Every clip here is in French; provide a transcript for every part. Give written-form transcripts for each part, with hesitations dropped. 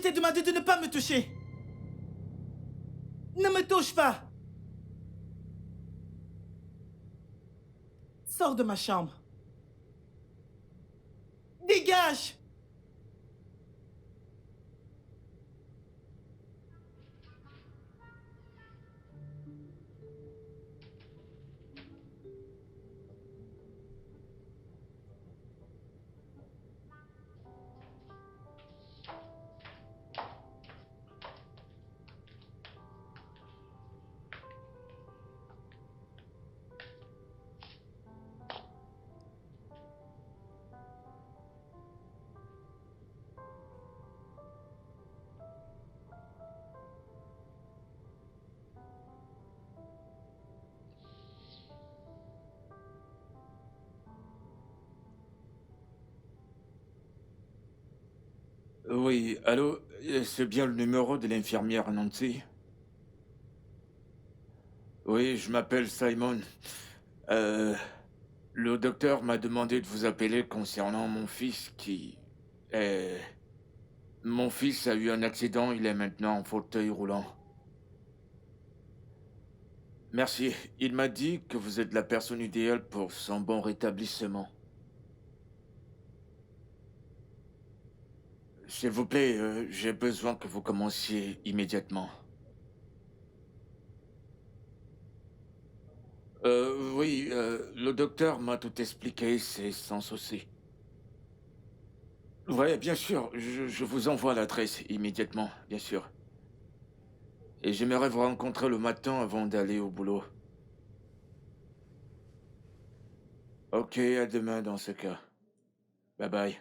t'ai demandé de ne pas me toucher. Ne me touche pas. Sors de ma chambre. Dégage! Oui, allô, c'est bien le numéro de l'infirmière Nancy? Oui, je m'appelle Simon. Euh, le docteur m'a demandé de vous appeler concernant mon fils qui est... Mon fils a eu un accident, il est maintenant en fauteuil roulant. Merci. Il m'a dit que vous êtes la personne idéale pour son bon rétablissement. S'il vous plaît, j'ai besoin que vous commenciez immédiatement. Oui, le docteur m'a tout expliqué, c'est sans souci. Ouais, bien sûr, je vous envoie l'adresse immédiatement, bien sûr. Et j'aimerais vous rencontrer le matin avant d'aller au boulot. Ok, à demain dans ce cas. Bye bye.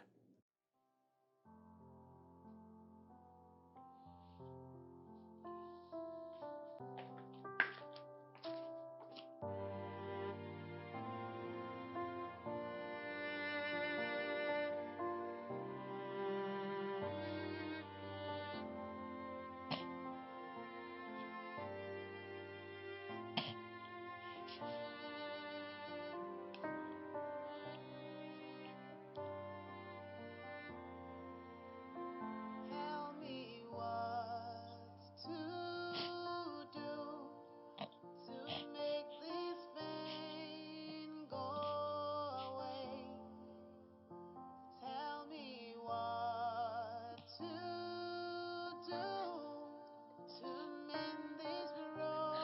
Tell me what to do to make this pain go away. Tell me what to do to mend this broken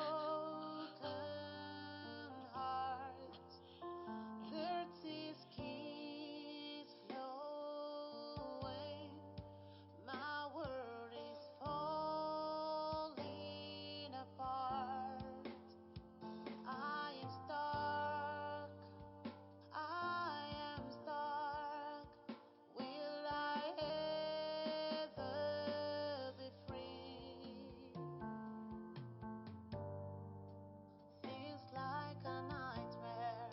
heart. Dirty keys flowing. My world is falling apart. I am stuck. I am stuck. Will I ever be free? Feels like a nightmare.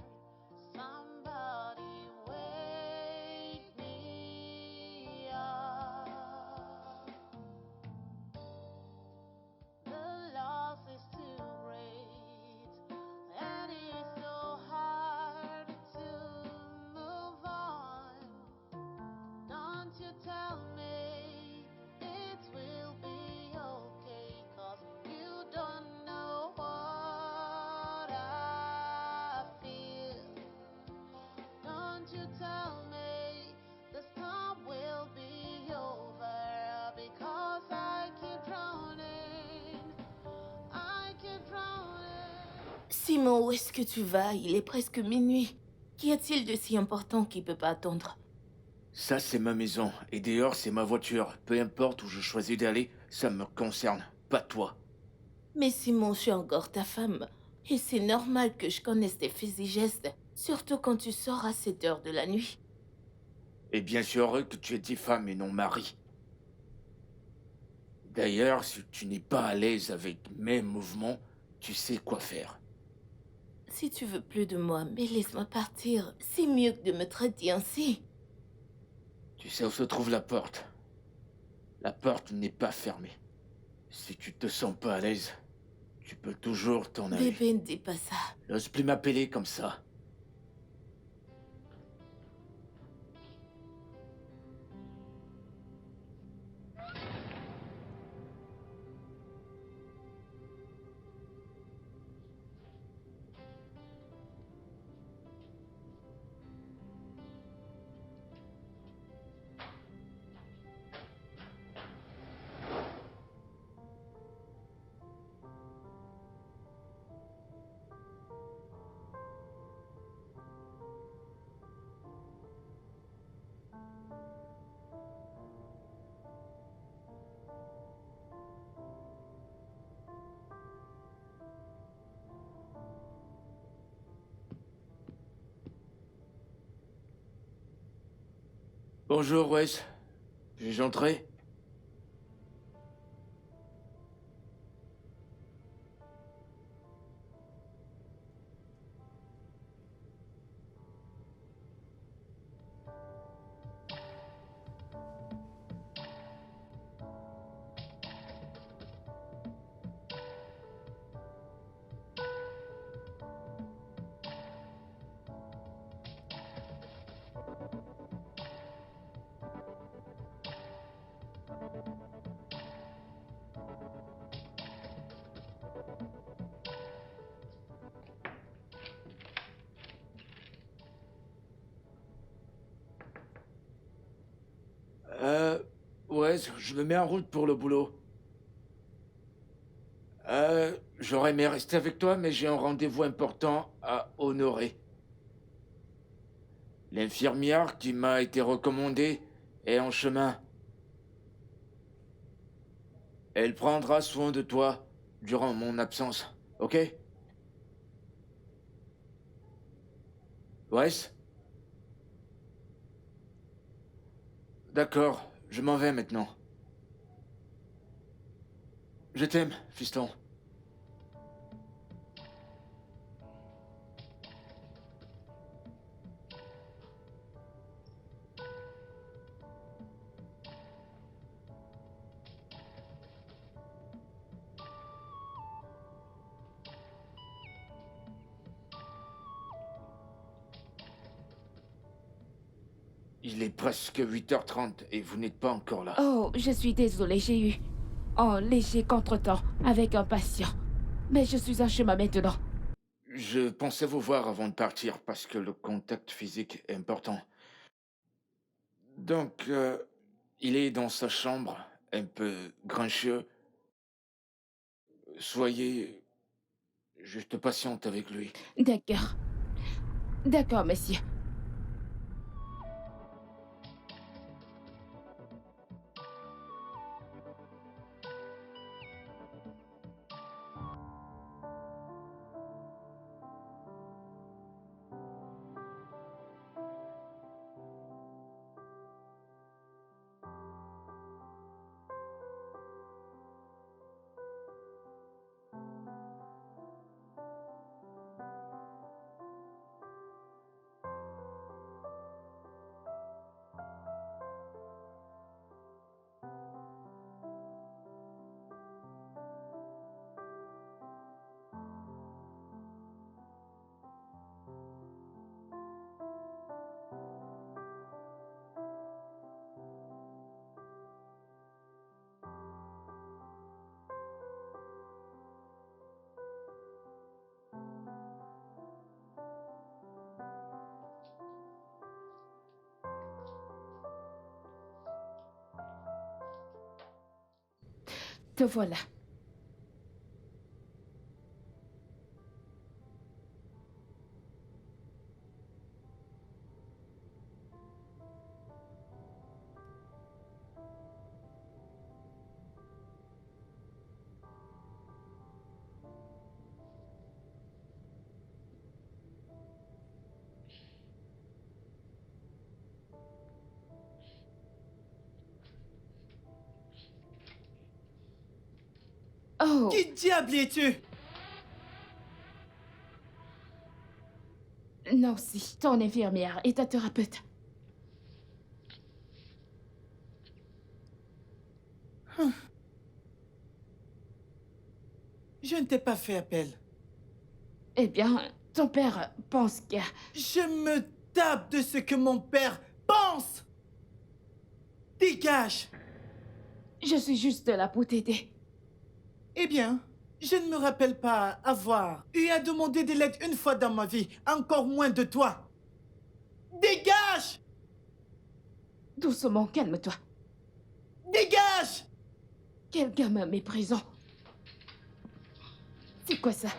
Somebody wake me up. The loss is too great, and it's so hard to move on. Don't you tell me it will be okay, 'cause you don't know what I feel. Don't you tell me the storm will be over, because I keep drowning. I keep drowning. Simon, où est-ce que tu vas? Il est presque minuit. Qu'y a-t-il de si important qui peut pas attendre? Ça, c'est ma maison. Et dehors, c'est ma voiture. Peu importe où je choisis d'aller, ça me concerne. Pas toi. Mais Simon, je suis encore ta femme. Et c'est normal que je connaisse tes faits et gestes, surtout quand tu sors à cette heure de la nuit. Et bien sûr heureux que tu aies dit femme et non mari. D'ailleurs, si tu n'es pas à l'aise avec mes mouvements, tu sais quoi faire. Si tu veux plus de moi, mais laisse-moi partir. C'est mieux que de me traiter ainsi. Tu sais où se trouve la porte. La porte n'est pas fermée. Si tu te sens pas à l'aise, tu peux toujours t'en aller. Bébé, ne dis pas ça. N'ose plus m'appeler comme ça. Bonjour, Wes. Puis-je entrer? Wes, je me mets en route pour le boulot. J'aurais aimé rester avec toi, mais j'ai un rendez-vous important à honorer. L'infirmière qui m'a été recommandée est en chemin. Elle prendra soin de toi durant mon absence, ok? Wes? D'accord, je m'en vais maintenant. Je t'aime, fiston. Il est presque 8h30 et vous n'êtes pas encore là. Oh, je suis désolée, j'ai eu un léger contretemps avec un patient. Mais je suis en chemin maintenant. Je pensais vous voir avant de partir parce que le contact physique est important. Donc, il est dans sa chambre, un peu grincheux. Soyez juste patiente avec lui. D'accord. D'accord, monsieur. Te voilà. Oh, Qui diable es-tu? Nancy, ton infirmière et ta thérapeute. Je ne t'ai pas fait appel. Eh bien, ton père pense que... Je me tape de ce que mon père pense. Dégage. Je suis juste là pour t'aider. Eh bien, je ne me rappelle pas avoir eu à demander de l'aide une fois dans ma vie, encore moins de toi. Dégage! Doucement, calme-toi. Dégage! Quel gamin méprisant. C'est quoi ça?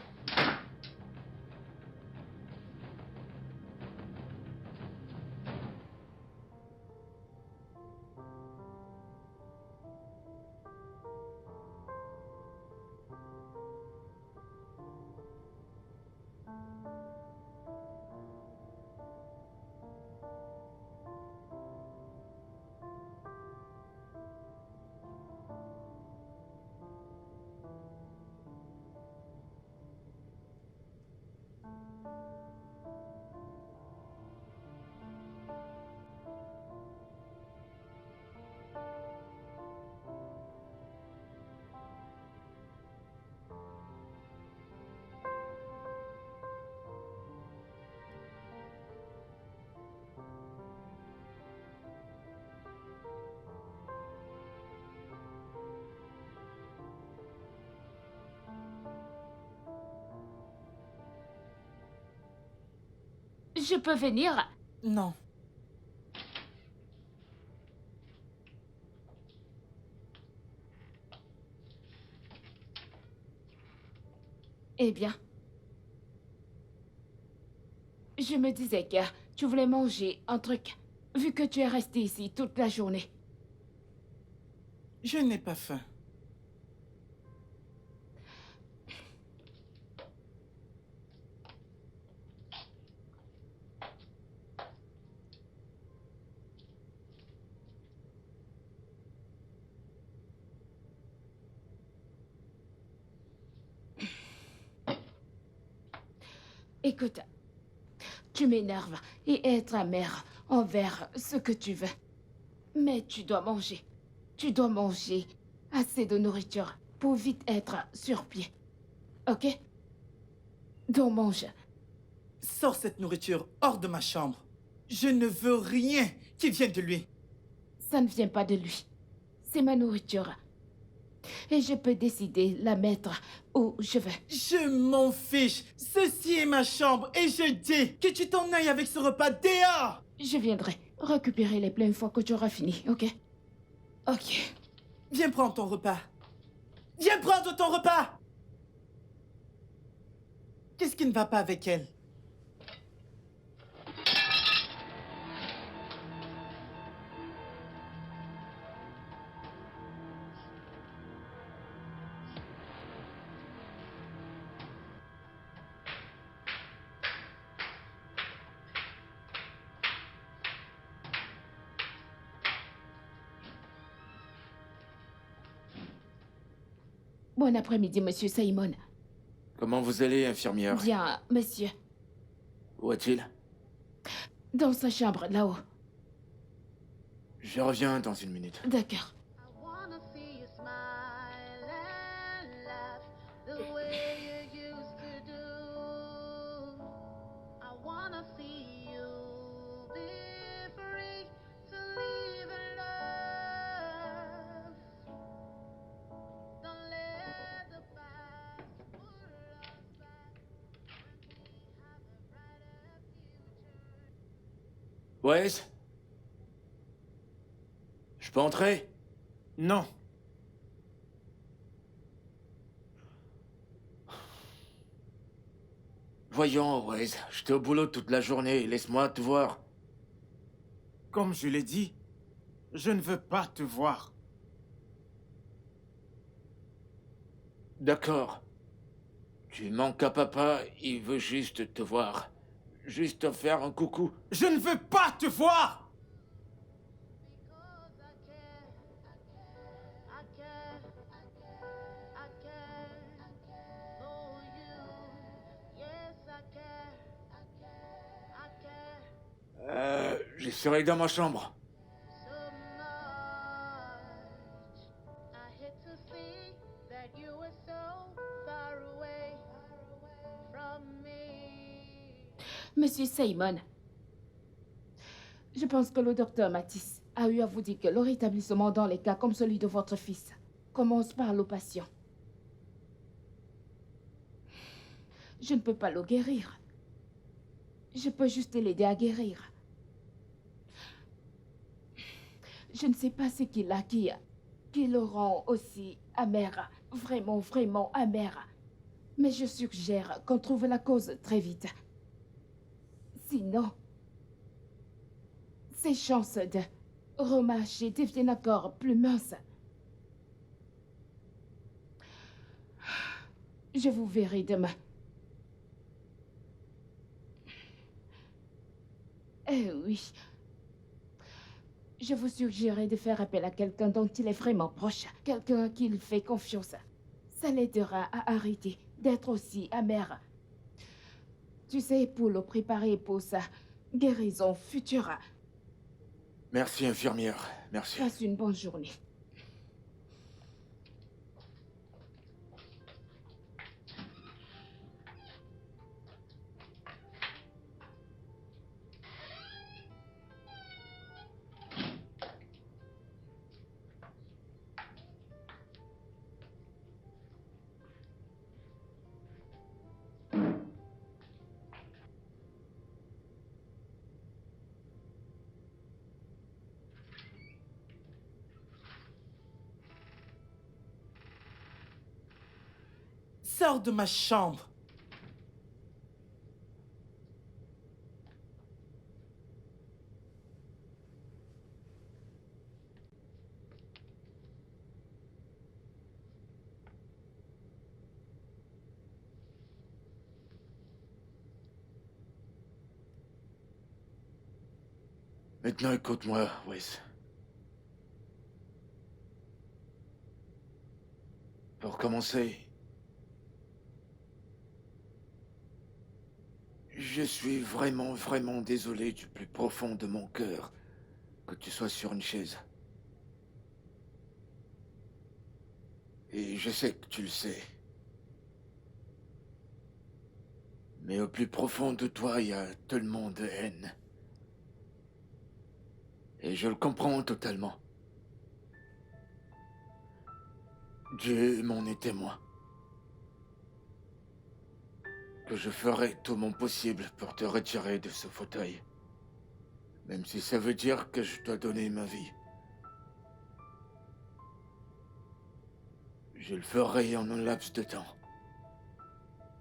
Je peux venir? Non. Eh bien. Je me disais que tu voulais manger un truc, vu que tu es resté ici toute la journée. Je n'ai pas faim. Écoute, tu m'énerves et être amère envers ce que tu veux. Mais tu dois manger. Tu dois manger assez de nourriture pour vite être sur pied. Ok? Donc mange. Sors cette nourriture hors de ma chambre. Je ne veux rien qui vienne de lui. Ça ne vient pas de lui. C'est ma nourriture. Et je peux décider la mettre où je veux. Je m'en fiche. Ceci est ma chambre et je dis que tu t'en ailles avec ce repas dehors. Je viendrai récupérer les plats une fois que tu auras fini, ok? Ok. Viens prendre ton repas. Viens prendre ton repas. Qu'est-ce qui ne va pas avec elle? Bon après-midi, monsieur Simon. Comment vous allez, infirmière? Bien, monsieur. Où est-il? Dans sa chambre, là-haut. Je reviens dans une minute. D'accord. I wanna see you smile and laugh the way you used to do. I wanna see you be free to live in love. Don't let the past pull us back when we have a brighter future. Wes? Je peux entrer? Non. Voyons, Wes, j'étais au boulot toute la journée, laisse-moi te voir. Comme je l'ai dit, je ne veux pas te voir. D'accord. Tu manques à papa, il veut juste te voir. Juste te faire un coucou. Je ne veux pas te voir. Because I care for you. Yes, I care Je serai dans ma chambre. so much. I hate to see that you were so far away from me. Monsieur Simon. Je pense que le docteur Matisse a eu à vous dire que le rétablissement dans les cas comme celui de votre fils commence par le patient. Je ne peux pas le guérir. Je peux juste l'aider à guérir. Je ne sais pas ce qu'il a qui le rend aussi amer, vraiment, vraiment amer. Mais je suggère qu'on trouve la cause très vite. Sinon, ses chances de remarcher deviennent encore plus minces. Je vous verrai demain. Eh oui. Je vous suggérerais de faire appel à quelqu'un dont il est vraiment proche, quelqu'un à qui il fait confiance. Ça l'aidera à arrêter d'être aussi amer. Tu sais, pour le préparer pour sa guérison future. Merci, infirmière. Merci. Passe une bonne journée. Sors de ma chambre. Maintenant, écoute-moi, Wes. Pour commencer, je suis vraiment désolé du plus profond de mon cœur que tu sois sur une chaise. Et je sais que tu le sais. Mais au plus profond de toi, il y a tellement de haine. Et je le comprends totalement. Dieu m'en est témoin. Que je ferai tout mon possible pour te retirer de ce fauteuil. Même si ça veut dire que je dois donner ma vie. Je le ferai en un laps de temps.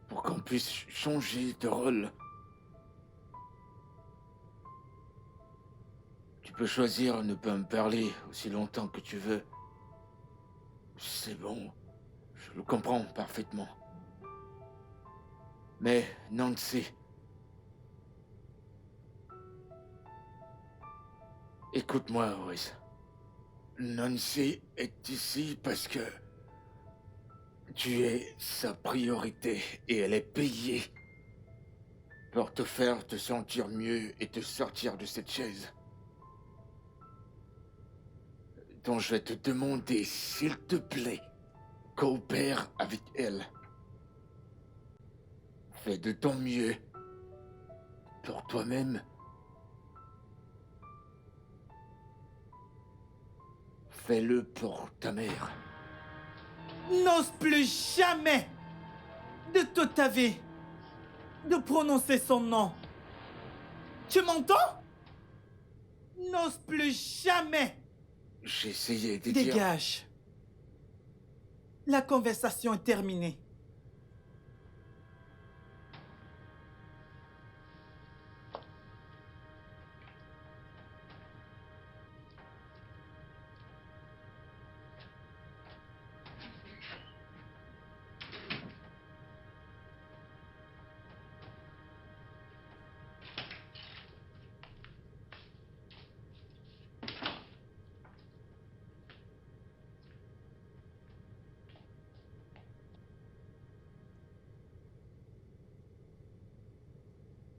Pour qu'on puisse changer de rôle. Tu peux choisir de ne pas me parler aussi longtemps que tu veux. C'est bon, je le comprends parfaitement. Mais Nancy... Écoute-moi, Horace. Nancy est ici parce que... tu es sa priorité et elle est payée pour te faire te sentir mieux et te sortir de cette chaise. Donc je vais te demander, s'il te plaît, coopère avec elle. Fais de ton mieux pour toi-même. Fais-le pour ta mère. N'ose plus jamais, de toute ta vie, de prononcer son nom. Tu m'entends? N'ose plus jamais. J'ai essayé de dire... Dégage. La conversation est terminée.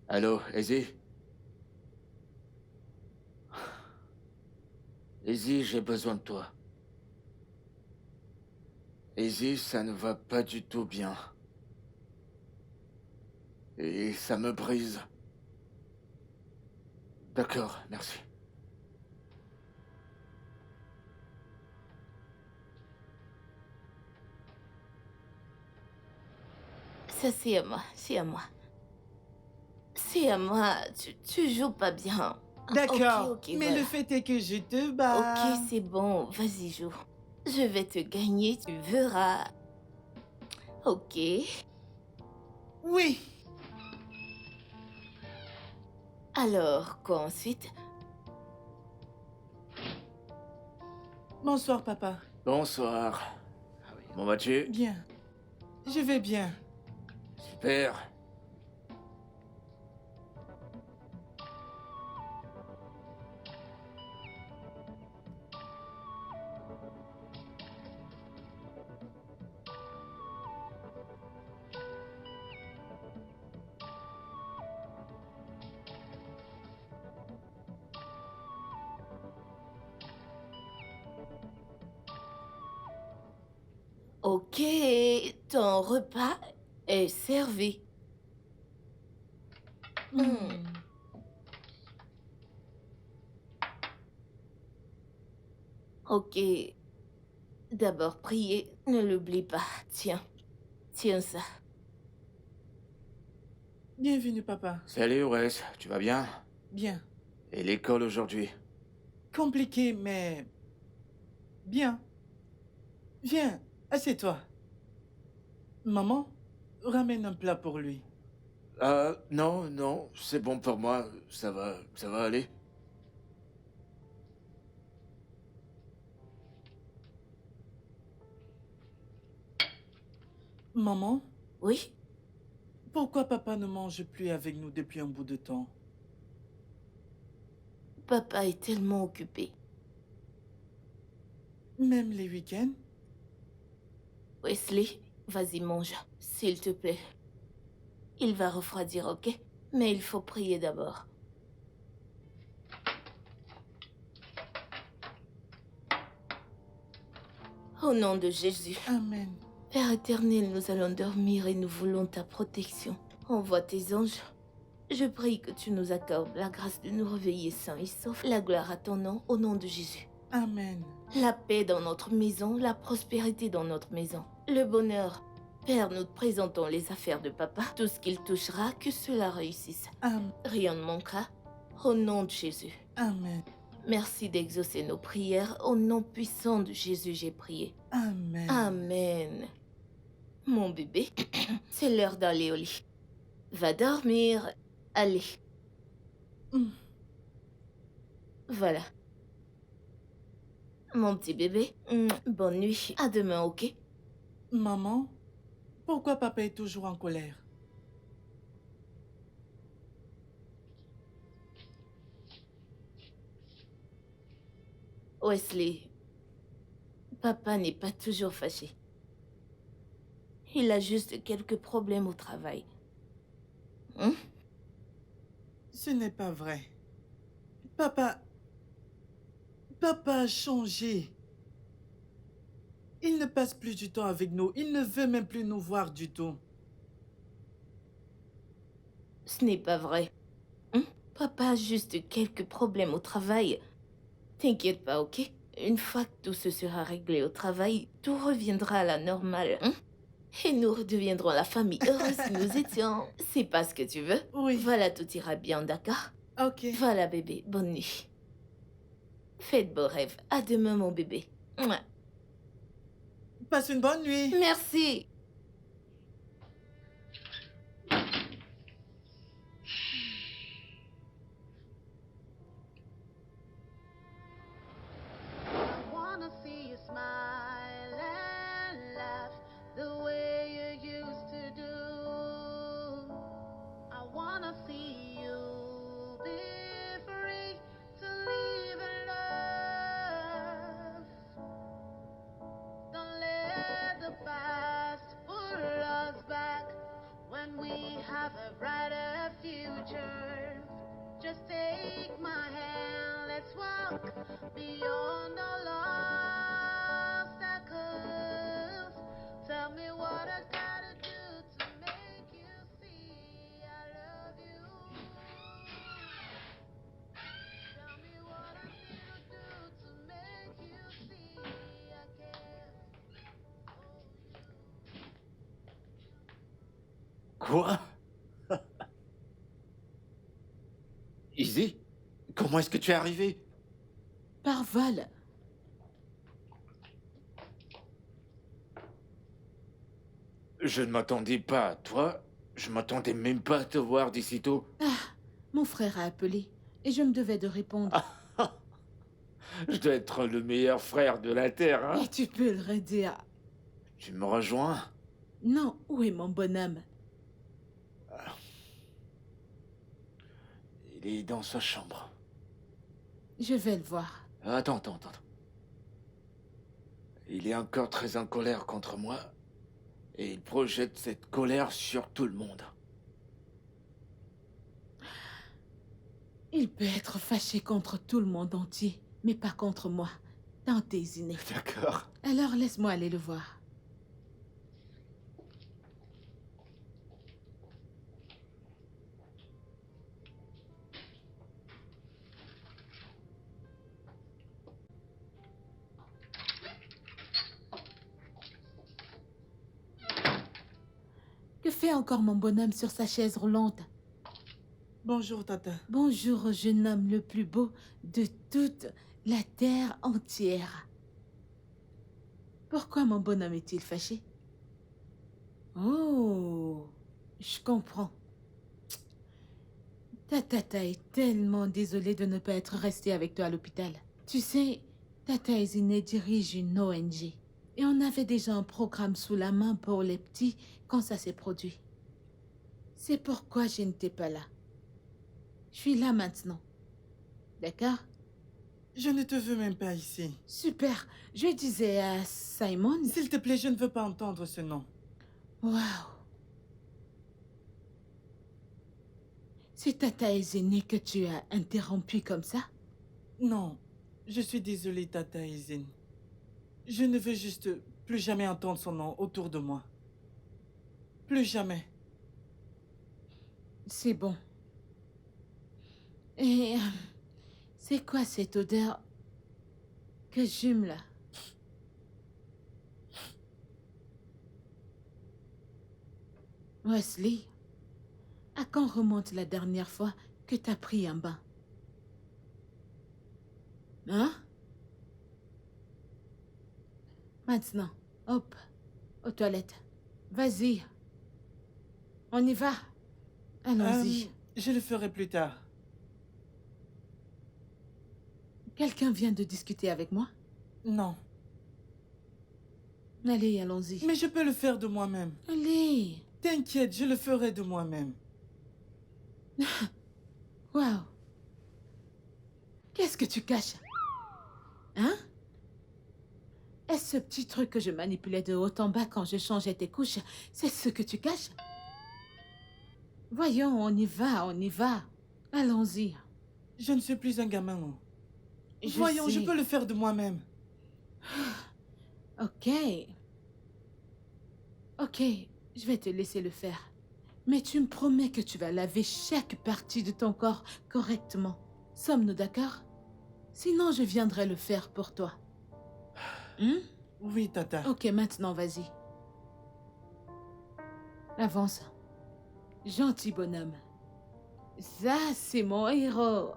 Allô, Izzy? Izzy, j'ai besoin de toi. Izzy, ça ne va pas du tout bien. Et ça me brise. D'accord, merci. Ça, c'est à moi, c'est à moi. C'est à moi, tu joues pas bien. D'accord, Ok, mais voilà. le fait est que je te bats. Ok, c'est bon, vas-y, joue. Je vais te gagner, tu verras. Ok. Oui. Alors, quoi ensuite? Bonsoir, papa. Bonsoir. Comment vas-tu? Bien. Je vais bien. Super. Ok, ton repas est servi. Hmm. Ok. D'abord prier, ne l'oublie pas. Tiens, tiens ça. Bienvenue, papa. Salut, Wes. Tu vas bien? Bien. Et l'école aujourd'hui? Compliqué, mais... bien. Viens, assieds-toi. Maman, ramène un plat pour lui. Ah, non, non, c'est bon pour moi. Ça va aller. Maman, Oui? pourquoi papa ne mange plus avec nous depuis un bout de temps? Papa est tellement occupé. Même les week-ends? Wesley, vas-y, mange, s'il te plaît. Il va refroidir, ok? Mais il faut prier d'abord. Au nom de Jésus. Amen. Père éternel, nous allons dormir et nous voulons ta protection. Envoie tes anges. Je prie que tu nous accordes la grâce de nous réveiller sains et saufs. La gloire à ton nom, au nom de Jésus. Amen. La paix dans notre maison, la prospérité dans notre maison. Le bonheur. Père, nous te présentons les affaires de papa. Tout ce qu'il touchera, que cela réussisse. Rien ne manquera. Au nom de Jésus. Amen. Merci d'exaucer nos prières. Au nom puissant de Jésus, j'ai prié. Amen. Amen. Mon bébé, c'est l'heure d'aller au lit. Va dormir. Allez. Mm. Voilà. Mon petit bébé, bonne nuit. À demain, ok? Maman, pourquoi papa est toujours en colère? Wesley, papa n'est pas toujours fâché. Il a juste quelques problèmes au travail. Ce n'est pas vrai. Papa a changé. Il ne passe plus du temps avec nous. Il ne veut même plus nous voir du tout. Ce n'est pas vrai. Papa a juste quelques problèmes au travail. T'inquiète pas, ok? Une fois que tout se sera réglé au travail, tout reviendra à la normale. Et nous redeviendrons la famille heureuse que nous étions. C'est pas ce que tu veux? Oui. Voilà, tout ira bien, d'accord? Ok. Voilà, bébé, bonne nuit. Fais de beaux rêves. À demain, mon bébé. Mouah. Passe une bonne nuit. Merci. I wanna see you smile and laugh the way you used to do. I wanna see you be free to live and love. Don't let the past pull us back when we have a brighter future. Just take my hand, let's walk beyond all obstacles. Tell me what I gotta do to make you see I love you. Tell me what I need to do to make you see I care for you. Quoi? Izzy? Comment est-ce que tu es arrivé? Par vol. Je ne m'attendais pas à toi. Je m'attendais même pas à te voir d'ici tôt. Mon frère a appelé et je me devais de répondre. Je dois être le meilleur frère de la Terre, hein? Et tu peux le redire. Tu me rejoins? Non, où est mon bonhomme? Il est dans sa chambre. Je vais le voir. Attends. Il est encore très en colère contre moi. Et il projette cette colère sur tout le monde. Il peut être fâché contre tout le monde entier, mais pas contre moi. Dans tes innées. D'accord. Alors laisse-moi aller le voir. Que fait encore mon bonhomme sur sa chaise roulante? Bonjour, Tata. Bonjour au jeune homme le plus beau de toute la terre entière. Pourquoi mon bonhomme est-il fâché? Oh, Je comprends. Ta tata est tellement désolée de ne pas être restée avec toi à l'hôpital. Tu sais, Tata Ezine dirige une ONG. Et on avait déjà un programme sous la main pour les petits quand ça s'est produit. C'est pourquoi je n'étais pas là. Je suis là maintenant. D'accord? Je ne te veux même pas ici. Super. Je disais à Simon... S'il te plaît, je ne veux pas entendre ce nom. Waouh. C'est Tata Ezine que tu as interrompu comme ça? Non, je suis désolée, Tata Izine. Je ne veux juste plus jamais entendre son nom autour de moi. Plus jamais. C'est bon. Et... c'est quoi cette odeur que j'hume là? Wesley, à quand remonte la dernière fois que t'as pris un bain? Hein? Maintenant, hop, aux toilettes. Vas-y. On y va. Allons-y. Je le ferai plus tard. Quelqu'un vient de discuter avec moi? Non. Allez, allons-y. Mais je peux le faire de moi-même. Allez. T'inquiète, je le ferai de moi-même. Waouh. Qu'est-ce que tu caches? Hein? Est-ce ce petit truc que je manipulais de haut en bas quand je changeais tes couches? C'est ce que tu caches? Voyons, on y va, on y va. Allons-y. Je ne suis plus un gamin. Non. Je Voyons, je sais. peux le faire de moi-même. Ok. Ok, je vais te laisser le faire. Mais tu me promets que tu vas laver chaque partie de ton corps correctement. Sommes-nous d'accord? Sinon, je viendrai le faire pour toi. Oui, Tata. Ok, maintenant, vas-y. Avance. Gentil bonhomme. Ça, c'est mon héros.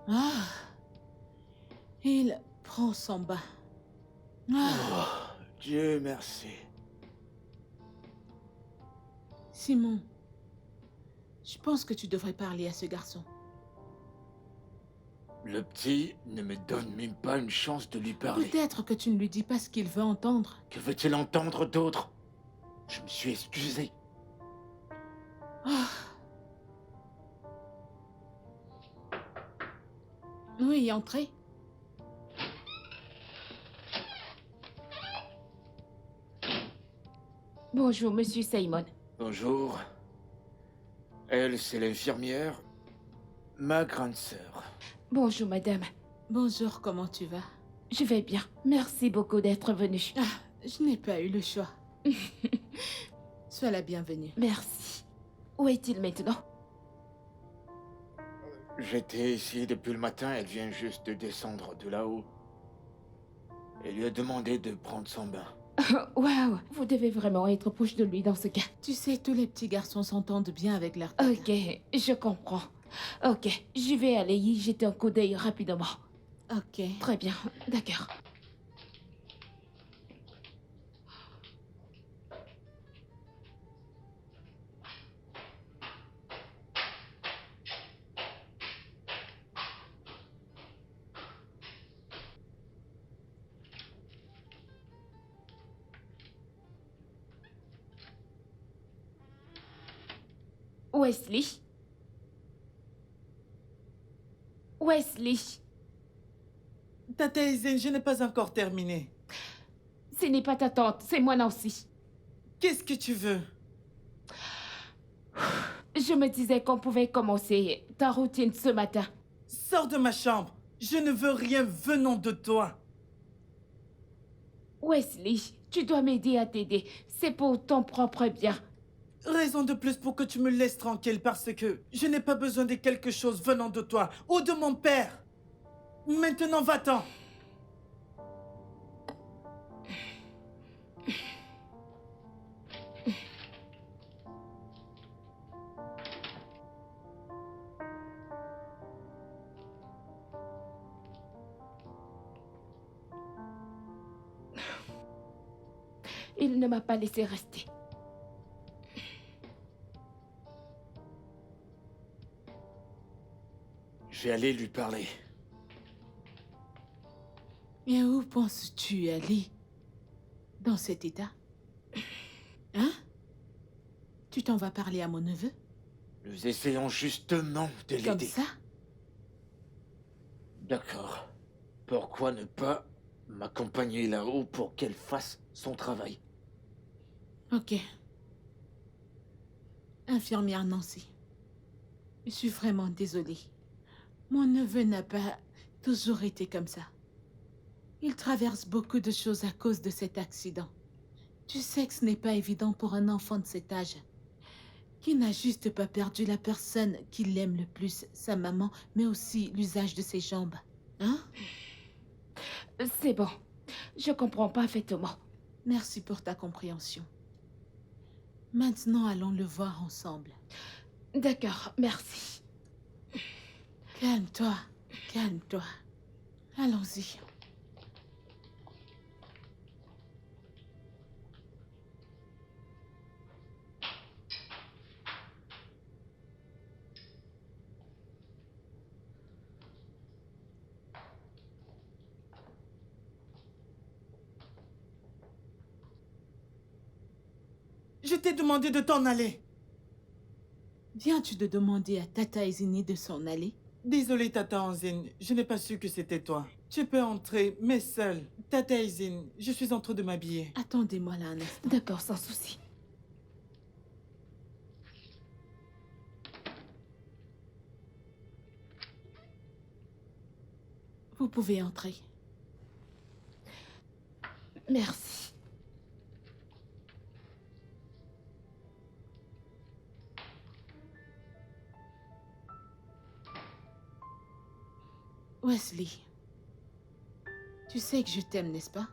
Ah. Il prend son bain. Ah. Oh, Dieu merci. Simon, je pense que tu devrais parler à ce garçon. Le petit ne me donne même pas une chance de lui parler. Peut-être que tu ne lui dis pas ce qu'il veut entendre. Que veut-il entendre d'autre? Je me suis excusé. Ah. Oui, entrez. Bonjour, monsieur Simon. Bonjour. Elle, c'est l'infirmière, ma grande sœur. Bonjour, madame. Bonjour, comment tu vas? Je vais bien. Merci beaucoup d'être venu. Ah, je n'ai pas eu le choix. Sois la bienvenue. Merci. Où est-il maintenant? J'étais ici depuis le matin, elle vient juste de descendre de là-haut. Elle lui a demandé de prendre son bain. Waouh, vous devez vraiment être proche de lui dans ce cas. Tu sais, tous les petits garçons s'entendent bien avec leur tata. Ok, je comprends. Ok, je vais aller y jeter un coup d'œil rapidement. Ok. Très bien, d'accord. Wesley? Wesley? Tata Izine, je n'ai pas encore terminé. Ce n'est pas ta tante, c'est moi Nancy. Qu'est-ce que tu veux? Je me disais qu'on pouvait commencer ta routine ce matin. Sors de ma chambre. Je ne veux rien venant de toi. Wesley, tu dois m'aider à t'aider. C'est pour ton propre bien. Raison de plus pour que tu me laisses tranquille parce que je n'ai pas besoin de quelque chose venant de toi ou de mon père. Maintenant, va-t'en. Il ne m'a pas laissé rester. Je vais aller lui parler. Et où penses-tu aller dans cet état? Hein? Tu t'en vas parler à mon neveu? Nous essayons justement de Comme l'aider. ça? D'accord. Pourquoi ne pas m'accompagner là-haut pour qu'elle fasse son travail? Ok. Infirmière Nancy, je suis vraiment désolée. Mon neveu n'a pas toujours été comme ça. Il traverse beaucoup de choses à cause de cet accident. Tu sais que ce n'est pas évident pour un enfant de cet âge, qui n'a juste pas perdu la personne qu'il aime le plus, sa maman, mais aussi l'usage de ses jambes. Hein? C'est bon. Je comprends parfaitement. Merci pour ta compréhension. Maintenant, allons le voir ensemble. D'accord, merci. Calme-toi, calme-toi. Allons-y. Je t'ai demandé de t'en aller. Viens-tu de demander à Tata Izini de s'en aller? Désolé, Tata Anzine, je n'ai pas su que c'était toi. Tu peux entrer, mais seul. Tata Izine, je suis en train de m'habiller. Attendez-moi là un instant. D'accord, sans souci. Vous pouvez entrer. Merci. Wesley, tu sais que je t'aime, n'est-ce pas?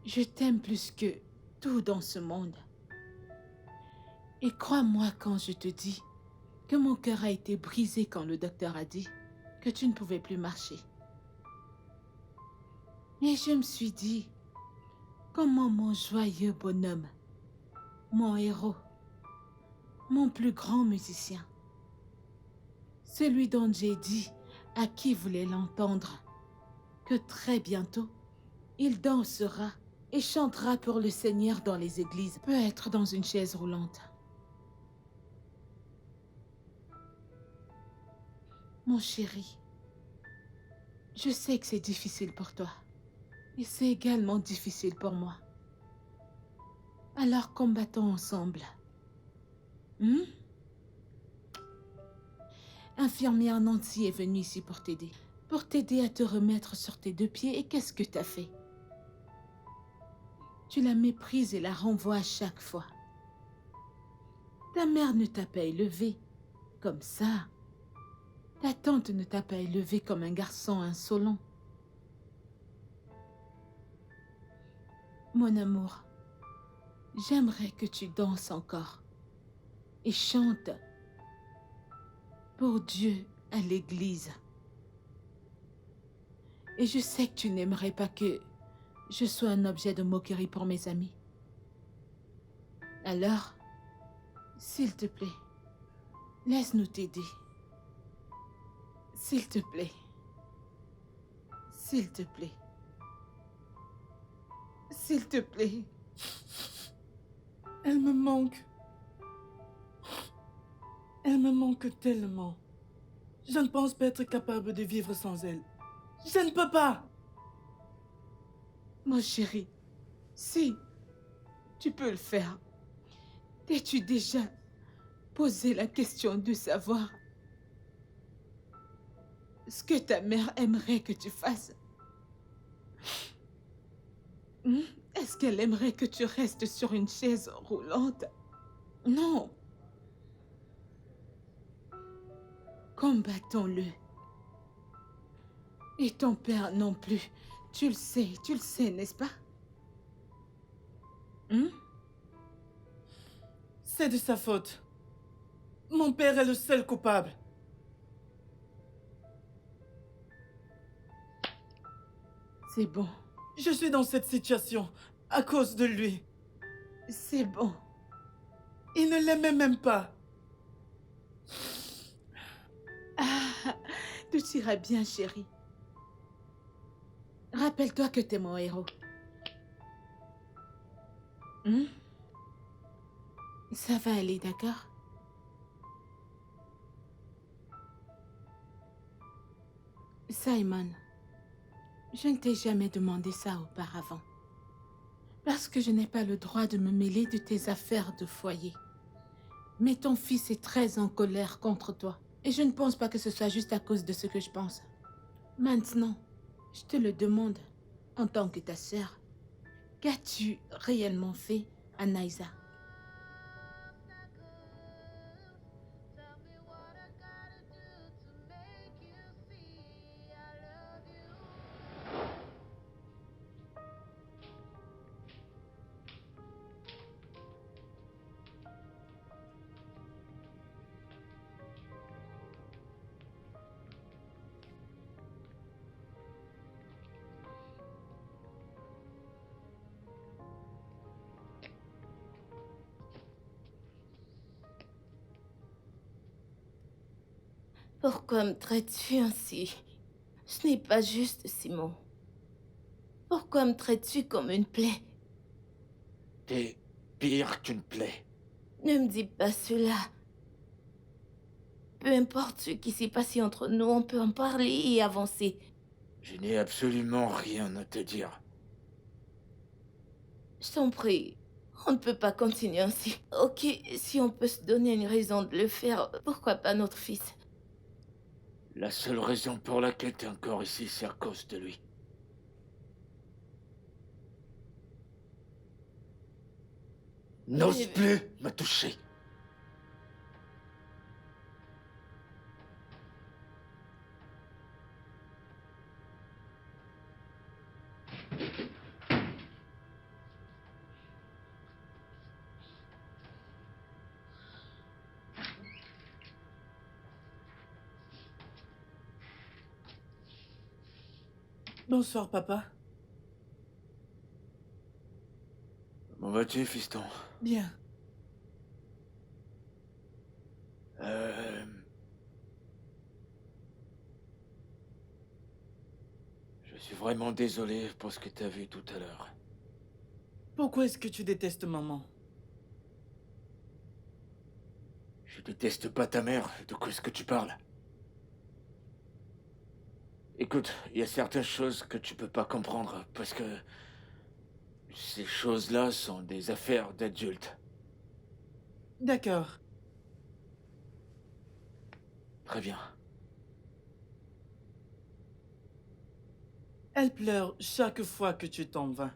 Je t'aime plus que tout dans ce monde. Et crois-moi quand je te dis que mon cœur a été brisé quand le docteur a dit que tu ne pouvais plus marcher. Et je me suis dit, comment mon joyeux bonhomme, mon héros, mon plus grand musicien, celui dont j'ai dit à qui voulait l'entendre, que très bientôt, il dansera et chantera pour le Seigneur dans les églises, peut être dans une chaise roulante. Mon chéri, je sais que c'est difficile pour toi, et c'est également difficile pour moi. Alors combattons ensemble. Infirmière Nancy est venue ici pour t'aider à te remettre sur tes deux pieds. Et qu'est-ce que t'as fait? Tu la méprises et la renvoies à chaque fois. Ta mère ne t'a pas élevé comme ça. Ta tante ne t'a pas élevé comme un garçon insolent. Mon amour, j'aimerais que tu danses encore et chantes pour Dieu à l'église. Et je sais que tu n'aimerais pas que je sois un objet de moquerie pour mes amis. Alors, s'il te plaît, laisse-nous t'aider. S'il te plaît. S'il te plaît. S'il te plaît. Elle me manque. Elle me manque tellement. Je ne pense pas être capable de vivre sans elle. Je ne peux pas. Mon chéri, si tu peux le faire, t'es-tu déjà posé la question de savoir ce que ta mère aimerait que tu fasses? Est-ce qu'elle aimerait que tu restes sur une chaise roulante? Non. Combattons-le. Et ton père non plus. Tu le sais, n'est-ce pas? C'est de sa faute. Mon père est le seul coupable. C'est bon. Je suis dans cette situation à cause de lui. C'est bon. Il ne l'aimait même pas. Ah, tout ira bien, chérie. Rappelle-toi que t'es mon héros. Hmm? Ça va aller, d'accord? Simon, je ne t'ai jamais demandé ça auparavant. Parce que je n'ai pas le droit de me mêler de tes affaires de foyer. Mais ton fils est très en colère contre toi. Et je ne pense pas que ce soit juste à cause de ce que je pense. Maintenant, je te le demande, en tant que ta sœur, qu'as-tu réellement fait à Naïsa? Tell me what I gotta do to make you see I love you. Pourquoi me traites-tu ainsi? Ce n'est pas juste, Simon. Pourquoi me traites-tu comme une plaie? T'es pire qu'une plaie. Ne me dis pas cela. Peu importe ce qui s'est passé entre nous, on peut en parler et avancer. Je n'ai absolument rien à te dire. Je t'en prie, on ne peut pas continuer ainsi. Ok, si on peut se donner une raison de le faire, pourquoi pas notre fils? La seule raison pour laquelle t'es encore ici, c'est à cause de lui. N'ose plus me toucher. Bonsoir, papa. Comment vas-tu, fiston? Bien. Je suis vraiment désolé pour ce que t'as vu tout à l'heure. Pourquoi est-ce que tu détestes maman? Je déteste pas ta mère, de quoi est-ce que tu parles? Écoute, il y a certaines choses que tu peux pas comprendre, parce que ces choses-là sont des affaires d'adultes. D'accord. Très bien. Elle pleure chaque fois que tu t'en vas.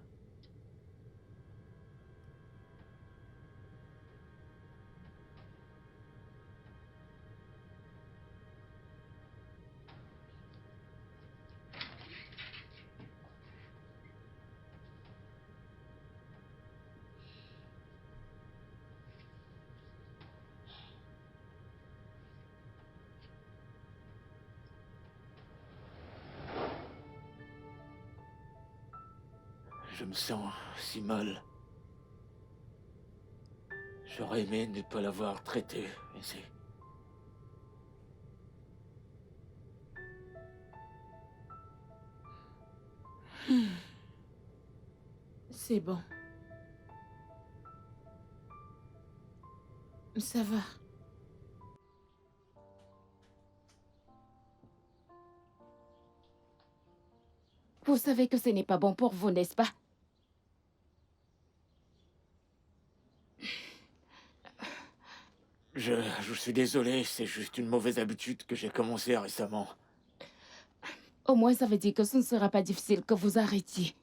Je me sens si mal. J'aurais aimé ne pas l'avoir traité ici. C'est bon. Ça va. Vous savez que ce n'est pas bon pour vous, n'est-ce pas? Je suis désolé, c'est juste une mauvaise habitude que j'ai commencé récemment. Au moins, ça veut dire que ce ne sera pas difficile que vous arrêtiez.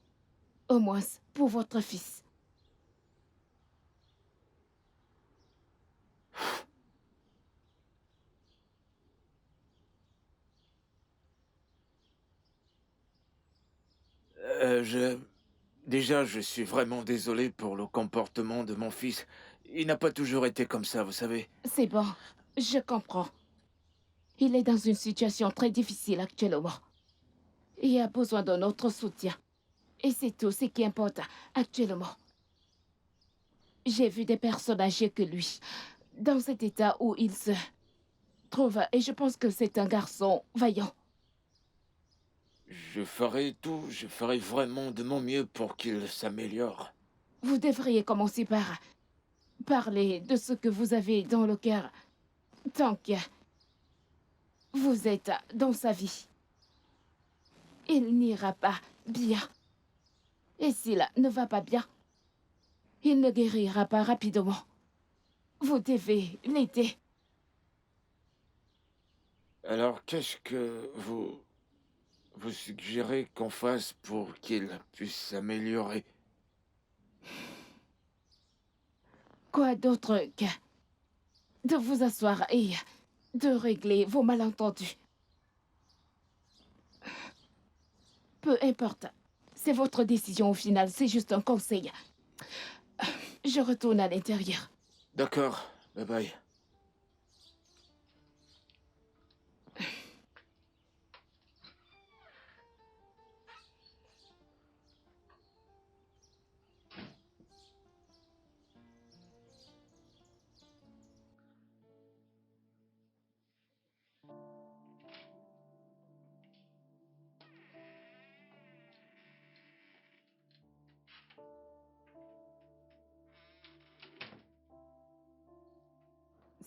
Au moins, pour votre fils. Déjà, je suis vraiment désolé pour le comportement de mon fils. Il n'a pas toujours été comme ça, vous savez. C'est bon, je comprends. Il est dans une situation très difficile actuellement. Il a besoin de notre soutien. Et c'est tout ce qui importe actuellement. J'ai vu des personnes âgées que lui, dans cet état où il se trouve, et je pense que c'est un garçon vaillant. Je ferai tout, je ferai vraiment de mon mieux pour qu'il s'améliore. Vous devriez commencer par parler de ce que vous avez dans le cœur, tant que vous êtes dans sa vie. Il n'ira pas bien. Et s'il ne va pas bien, il ne guérira pas rapidement. Vous devez l'aider. Alors, qu'est-ce que vous suggérez qu'on fasse pour qu'il puisse s'améliorer? Quoi d'autre que de vous asseoir et de régler vos malentendus? Peu importe. C'est votre décision au final, c'est juste un conseil. Je retourne à l'intérieur. D'accord, bye bye.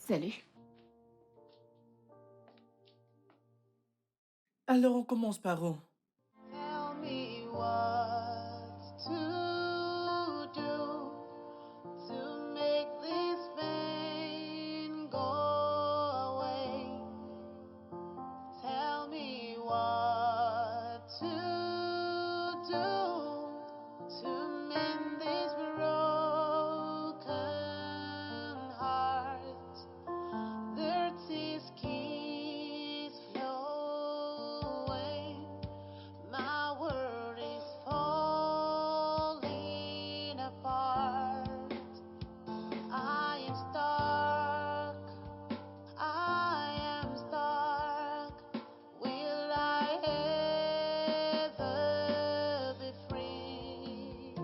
Salut. Alors on commence par où? Tell me what to do to make this pain go away. Tell me what to do to mend this broken heart. Dirty keys flowing. My world is falling apart. I am stuck. I am stuck. Will I ever be free?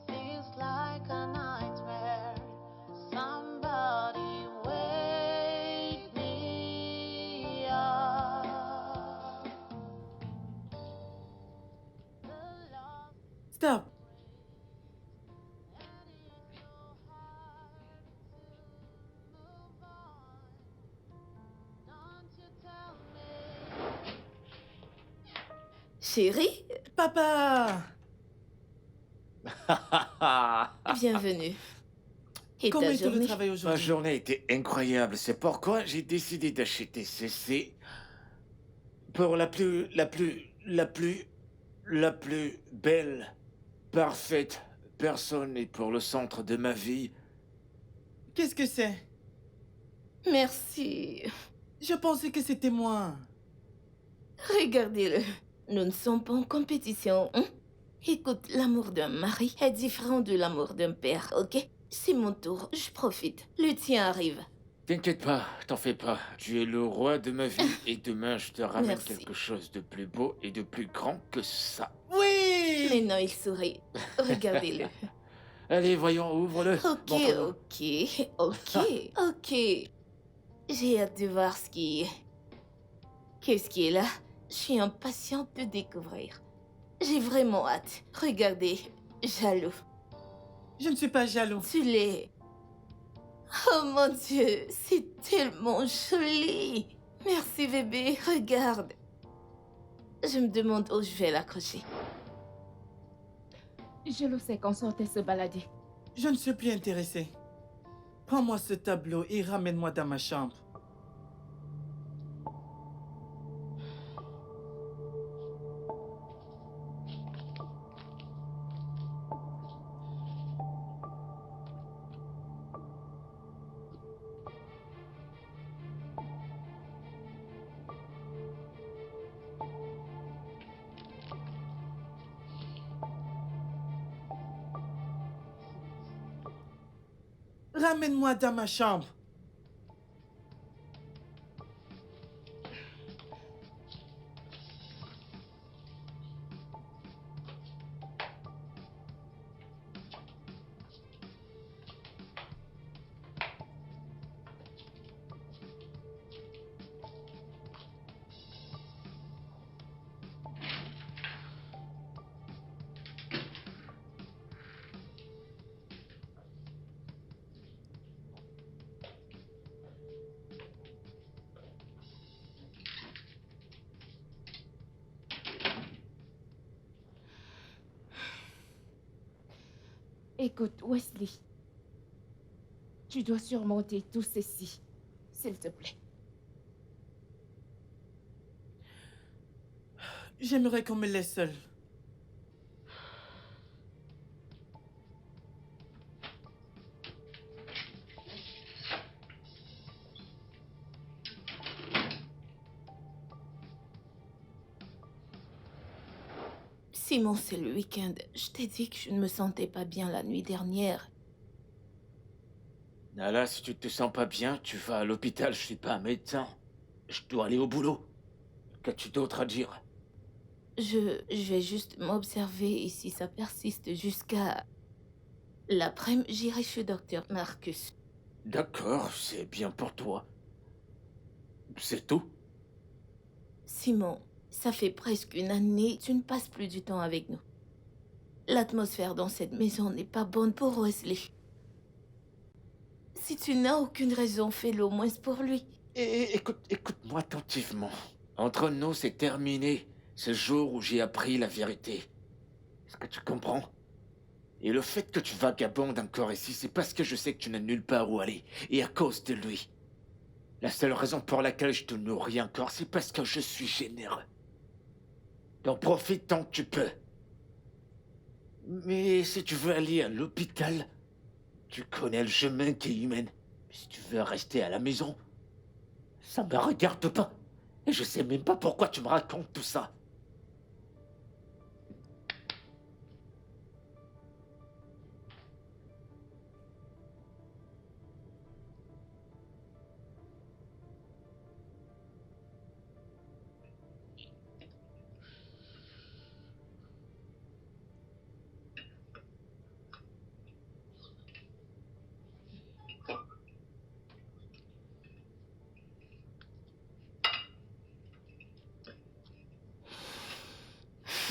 Feels like a nightmare. Somebody wake me up. The love Stop. that is so hard to move on. Don't you tell me. Chérie, Papa! bienvenue. Et Comment ta était le journée? travail Ma aujourd'hui? journée était incroyable, c'est pourquoi j'ai décidé d'acheter ceci pour la plus belle, parfaite personne et pour le centre de ma vie. Qu'est-ce que c'est? Merci. Je pensais que c'était moi. Regardez-le. Nous ne sommes pas en compétition, hein? Écoute, l'amour d'un mari est différent de l'amour d'un père, ok? C'est mon tour, je profite. Le tien arrive. T'inquiète pas, t'en fais pas. Tu es le roi de ma vie et demain je te ramène Merci. quelque chose de plus beau et de plus grand que ça. Oui! Maintenant, il sourit. Regardez-le. Allez, voyons, ouvre-le. Ok, Montre-nous. ok. J'ai hâte de voir ce qui est. Qu'est-ce qui est là? Je suis impatiente de découvrir. J'ai vraiment hâte. Regardez, jaloux. Je ne suis pas jaloux. Tu l'es. Oh mon Dieu, c'est tellement joli. Merci bébé, regarde. Je me demande où je vais l'accrocher. Je le sais qu'on sortait se balader. Je ne suis plus intéressé. Prends-moi ce tableau et ramène-moi dans ma chambre. Ramène-moi dans ma chambre. Écoute, Wesley. Tu dois surmonter tout ceci, s'il te plaît. J'aimerais qu'on me laisse seul. Simon, c'est le week-end. Je t'ai dit que je ne me sentais pas bien la nuit dernière. Nala, si tu te sens pas bien, tu vas à l'hôpital, je suis pas un médecin. Je dois aller au boulot. Qu'as-tu d'autre à dire? Je vais juste m'observer et si ça persiste jusqu'à l'après-midi, j'irai chez Docteur Marcus. D'accord, c'est bien pour toi. C'est tout? Simon, ça fait presque une année, tu ne passes plus du temps avec nous. L'atmosphère dans cette maison n'est pas bonne pour Wesley. Si tu n'as aucune raison, fais-le au moins pour lui. Écoute-moi attentivement. Entre nous, c'est terminé. C'est le jour où j'ai appris la vérité. Est-ce que tu comprends? Et le fait que tu vagabondes encore ici, c'est parce que je sais que tu n'as nulle part où aller. Et à cause de lui. La seule raison pour laquelle je te nourris encore, c'est parce que je suis généreux. Donc profite tant que tu peux. Mais si tu veux aller à l'hôpital, tu connais le chemin qui y mène. Mais si tu veux rester à la maison, ça me regarde pas. Et je sais même pas pourquoi tu me racontes tout ça.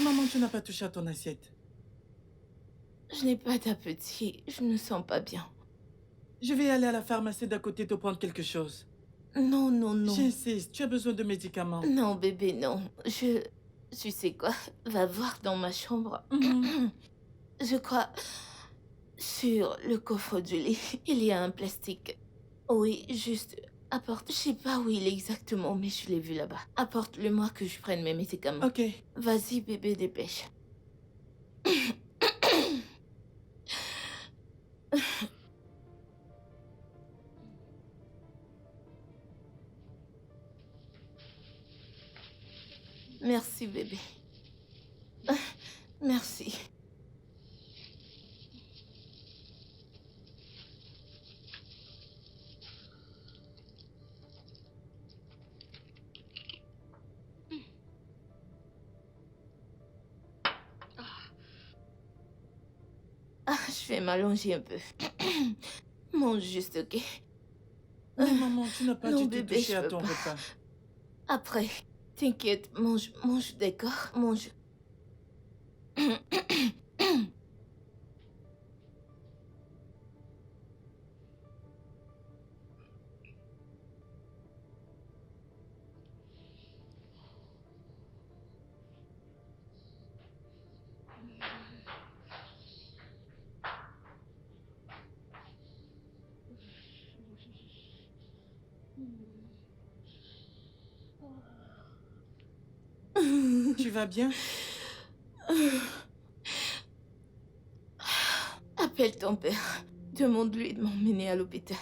Maman, tu n'as pas touché à ton assiette. Je n'ai pas d'appétit, je ne me sens pas bien. Je vais aller à la pharmacie d'à côté te prendre quelque chose. Non, non, non. J'insiste, tu as besoin de médicaments. Non, bébé, non. Tu sais quoi? Va voir dans ma chambre. Je crois... Sur le coffre du lit, il y a un plastique. Oui, juste... Apporte... Je sais pas où il est exactement, mais je l'ai vu là-bas. Apporte-le-moi que je prenne mes médicaments. Ok. Vas-y, bébé, dépêche. Merci, bébé. Merci. Je vais m'allonger un peu. Mange juste, ok? Mais maman, tu n'as pas Non, du tout bébé, touché je à peux ton pas. repas. Après, t'inquiète, mange, d'accord? Mange. Tu vas bien? Appelle ton père. Demande-lui de m'emmener à l'hôpital.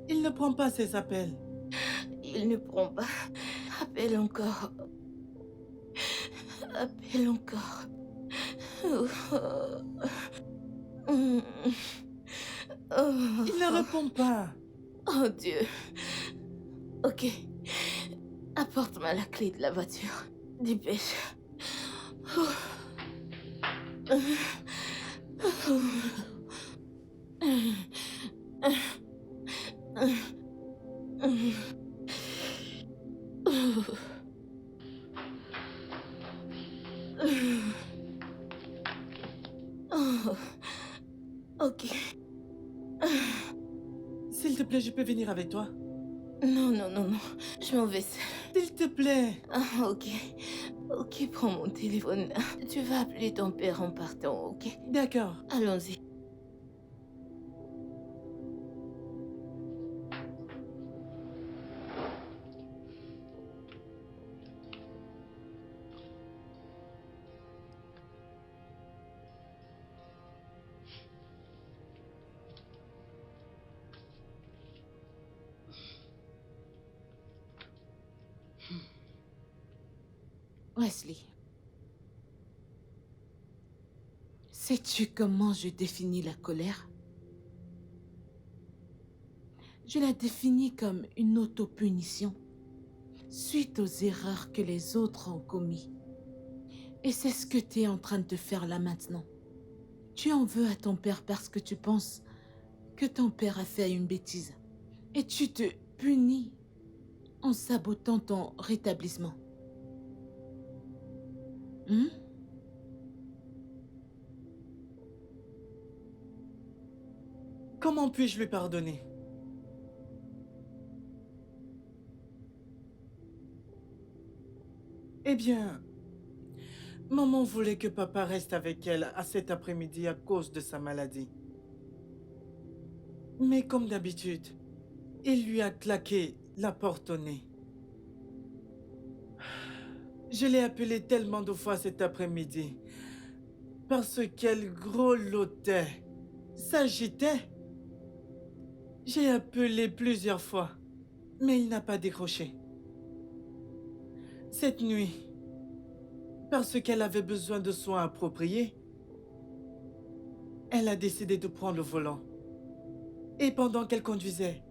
Il ne prend pas ses appels. Il ne prend pas. Appelle encore. Appelle encore. Il ne répond pas. Oh Dieu. Ok. Apporte-moi la clé de la voiture. Dépêche. Ok. S'il te plaît, je peux venir avec toi? Non, non, non, non. Je m'en vais seule. S'il te plaît. Ah, ok. Ok, prends mon téléphone. Tu vas appeler ton père en partant, ok? D'accord. Allons-y. Wesley, sais-tu comment je définis la colère? Je la définis comme une autopunition suite aux erreurs que les autres ont commises. Et c'est ce que tu es en train de faire là maintenant. Tu en veux à ton père parce que tu penses que ton père a fait une bêtise. Et tu te punis en sabotant ton rétablissement. Hmm? Comment puis-je lui pardonner? Eh bien, maman voulait que papa reste avec elle à cet après-midi à cause de sa maladie. Mais comme d'habitude, il lui a claqué la porte au nez. Je l'ai appelée tellement de fois cet après-midi parce qu'elle grelottait, s'agitait. J'ai appelé plusieurs fois, mais il n'a pas décroché. Cette nuit, parce qu'elle avait besoin de soins appropriés, elle a décidé de prendre le volant. Et pendant qu'elle conduisait,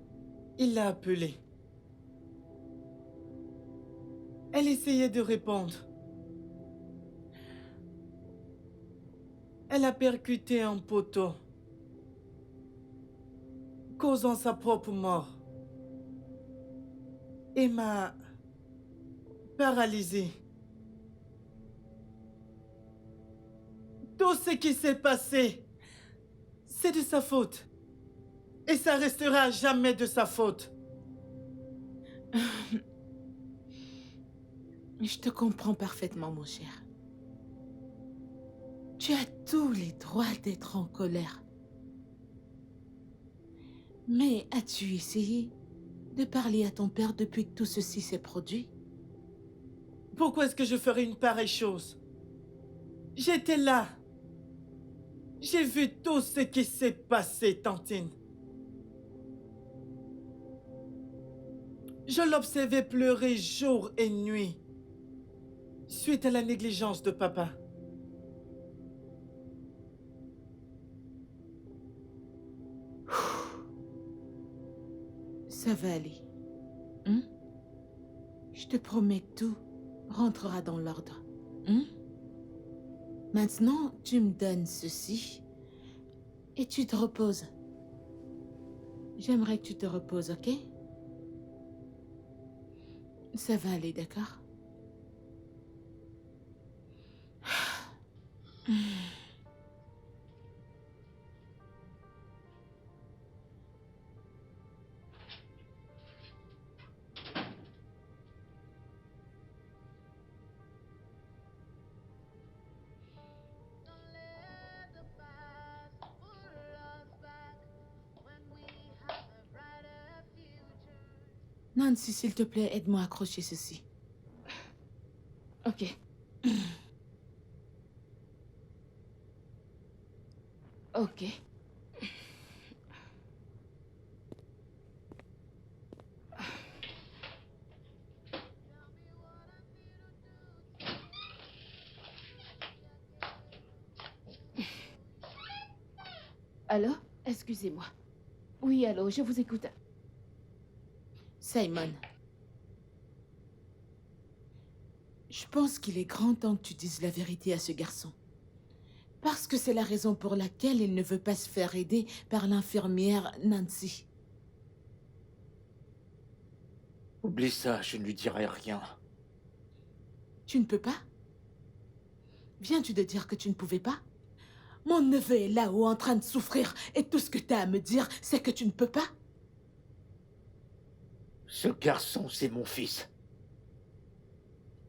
il l'a appelée. Elle essayait de répondre. Elle a percuté un poteau, causant sa propre mort. Et m'a paralysée. Tout ce qui s'est passé, c'est de sa faute. Et ça restera à jamais de sa faute. Je te comprends parfaitement, mon cher. Tu as tous les droits d'être en colère. Mais as-tu essayé de parler à ton père depuis que tout ceci s'est produit? Pourquoi est-ce que je ferais une pareille chose? J'étais là. J'ai vu tout ce qui s'est passé, Tantine. Je l'observais pleurer jour et nuit, suite à la négligence de papa. Ça va aller. Hein? Je te promets que tout rentrera dans l'ordre. Hein? Maintenant, tu me donnes ceci et tu te reposes. J'aimerais que tu te reposes, ok? Ça va aller, d'accord? Don't let the past pull us back when we have a brighter future. Nancy, s'il te plaît, aide-moi à accrocher ceci. Ok. Ok. Allô? Excusez-moi. Oui, allô, je vous écoute. Simon. Je pense qu'il est grand temps que tu dises la vérité à ce garçon. Parce que c'est la raison pour laquelle il ne veut pas se faire aider par l'infirmière Nancy. Oublie ça, je ne lui dirai rien. Tu ne peux pas? Viens-tu de dire que tu ne pouvais pas? Mon neveu est là-haut en train de souffrir et tout ce que t'as à me dire, c'est que tu ne peux pas? Ce garçon, c'est mon fils.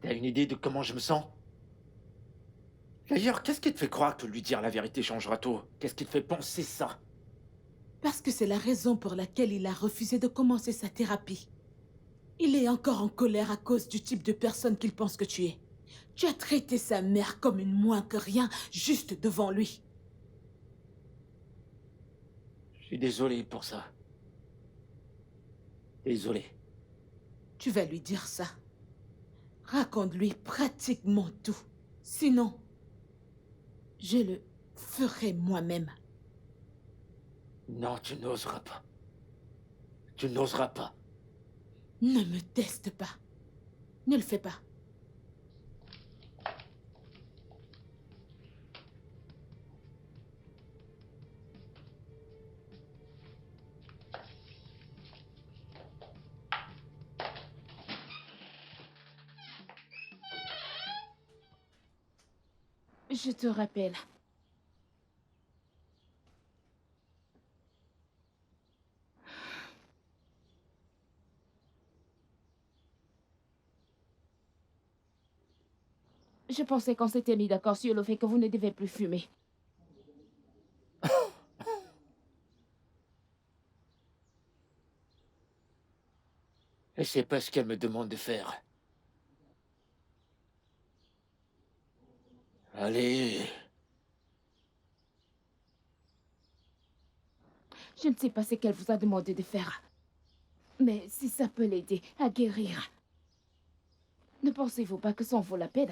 T'as une idée de comment je me sens? D'ailleurs, qu'est-ce qui te fait croire que lui dire la vérité changera tout? Qu'est-ce qui te fait penser ça? Parce que c'est la raison pour laquelle il a refusé de commencer sa thérapie. Il est encore en colère à cause du type de personne qu'il pense que tu es. Tu as traité sa mère comme une moins que rien, juste devant lui. Je suis désolé pour ça. Désolé. Tu vas lui dire ça. Raconte-lui pratiquement tout. Sinon, je le ferai moi-même. Non, tu n'oseras pas. Tu n'oseras pas. Ne me teste pas. Ne le fais pas. Je te rappelle. Je pensais qu'on s'était mis d'accord sur le fait que vous ne devez plus fumer. Et c'est pas ce qu'elle me demande de faire. Allez. Je ne sais pas ce qu'elle vous a demandé de faire. Mais si ça peut l'aider à guérir, ne pensez-vous pas que ça en vaut la peine?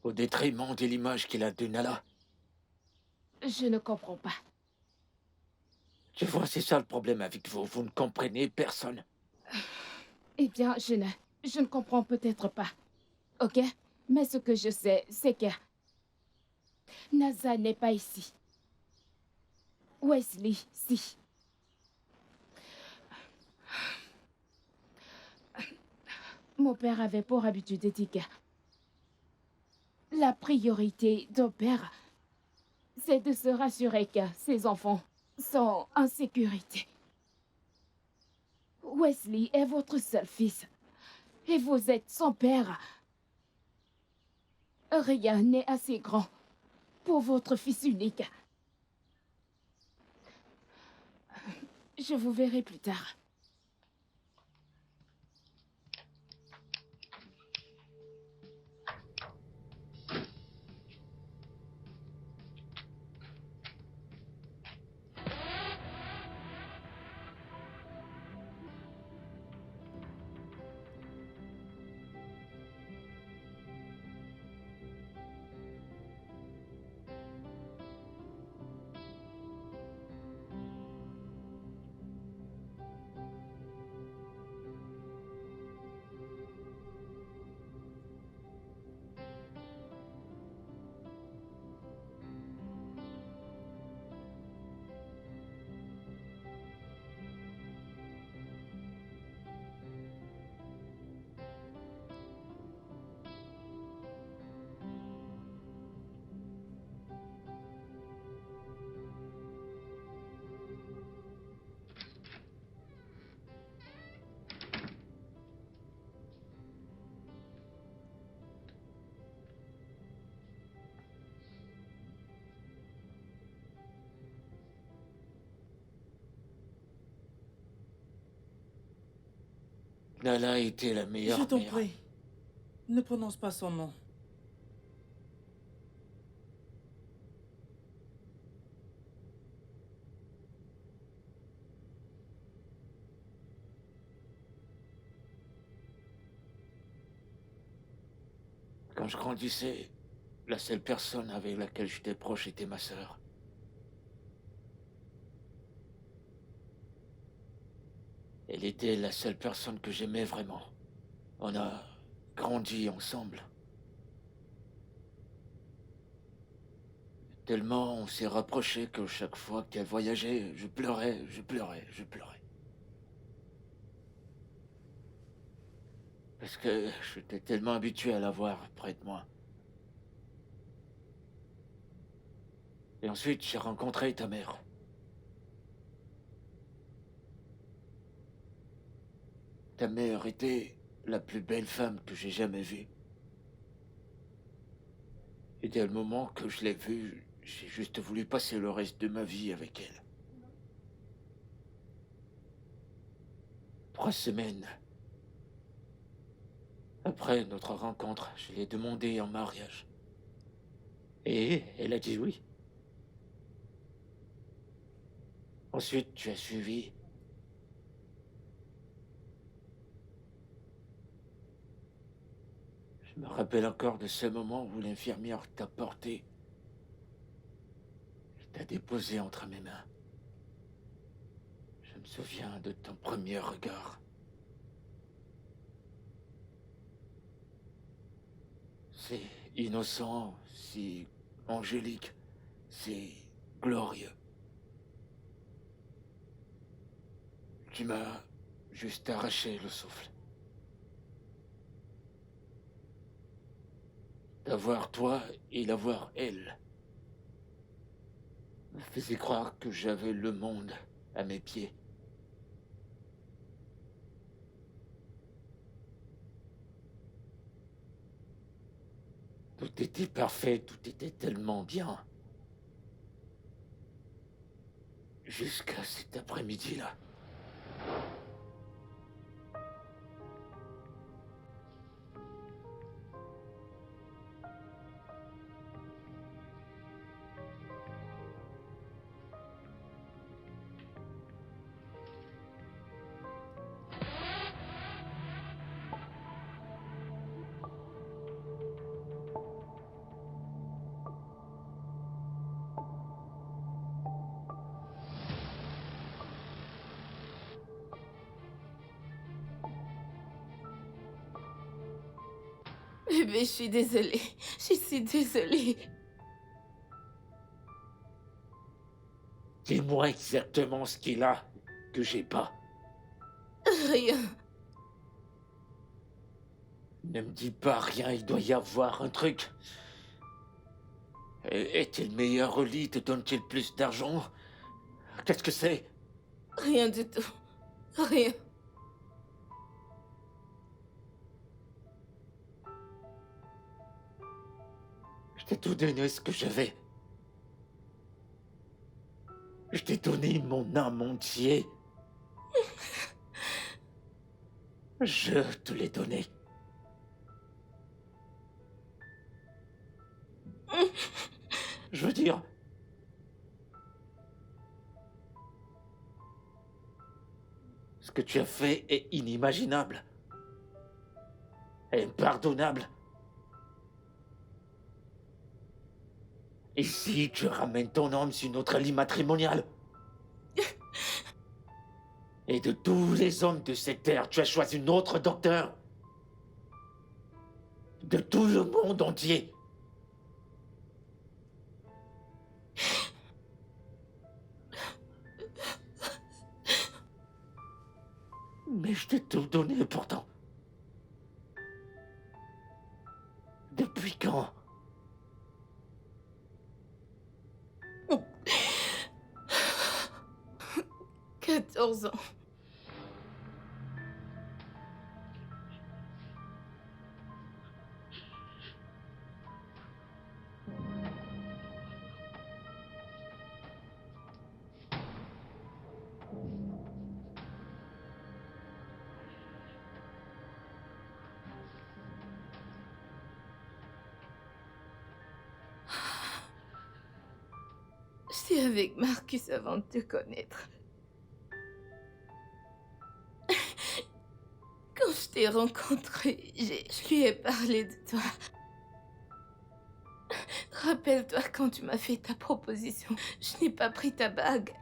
Au détriment de l'image qu'il a de Nala. Je ne comprends pas. Tu vois, c'est ça le problème avec vous. Vous ne comprenez personne. Eh bien, je ne comprends peut-être pas. Ok? Mais ce que je sais, c'est que NASA n'est pas ici. Wesley, si. Mon père avait pour habitude de dire que la priorité d'un père, c'est de se rassurer que ses enfants sont en sécurité. Wesley est votre seul fils. Et vous êtes son père. Rien n'est assez grand pour votre fils unique. Je vous verrai plus tard. Nala était la Je meilleure t'en mère. prie. Ne prononce pas son nom. Quand je grandissais, la seule personne avec laquelle j'étais proche était ma sœur. Elle était la seule personne que j'aimais vraiment. On a grandi ensemble. Tellement on s'est rapprochés que chaque fois qu'elle voyageait, je pleurais, je pleurais, je pleurais. Parce que j'étais tellement habitué à la voir près de moi. Et ensuite, j'ai rencontré ta mère. Ta mère était la plus belle femme que j'ai jamais vue. Et dès le moment que je l'ai vue, j'ai juste voulu passer le reste de ma vie avec elle. 3 semaines après notre rencontre, je l'ai demandé en mariage. Et elle a dit oui. Ensuite, tu as suivi. Je me rappelle encore de ce moment où l'infirmière t'a porté. Je t'ai déposé entre mes mains. Je me souviens de ton premier regard. C'est innocent, si angélique, c'est glorieux. Tu m'as juste arraché le souffle. D'avoir toi et d'avoir elle me faisait croire que j'avais le monde à mes pieds. Tout était parfait, tout était tellement bien. Jusqu'à cet après-midi-là. Bébé, je suis désolée. Je suis désolée. Dis-moi exactement ce qu'il a que j'ai pas. Rien. Ne me dis pas rien, il doit y avoir un truc. Est-il meilleur au lit? Te donne-t-il plus d'argent? Qu'est-ce que c'est? Rien du tout. Rien. Je t'ai tout donné ce que j'avais. Je t'ai donné mon âme entier. Je te l'ai donné. Je veux dire... Ce que tu as fait est inimaginable. Impardonnable. Et si tu ramènes ton homme sur notre lit matrimonial? Et de tous les hommes de cette terre, tu as choisi un autre docteur? De tout le monde entier? Mais je t'ai tout donné pourtant. Depuis quand? 14 ans. J'étais avec Marcus avant de te connaître. Quand je t'ai rencontré, je lui ai parlé de toi. Rappelle-toi quand tu m'as fait ta proposition, je n'ai pas pris ta bague.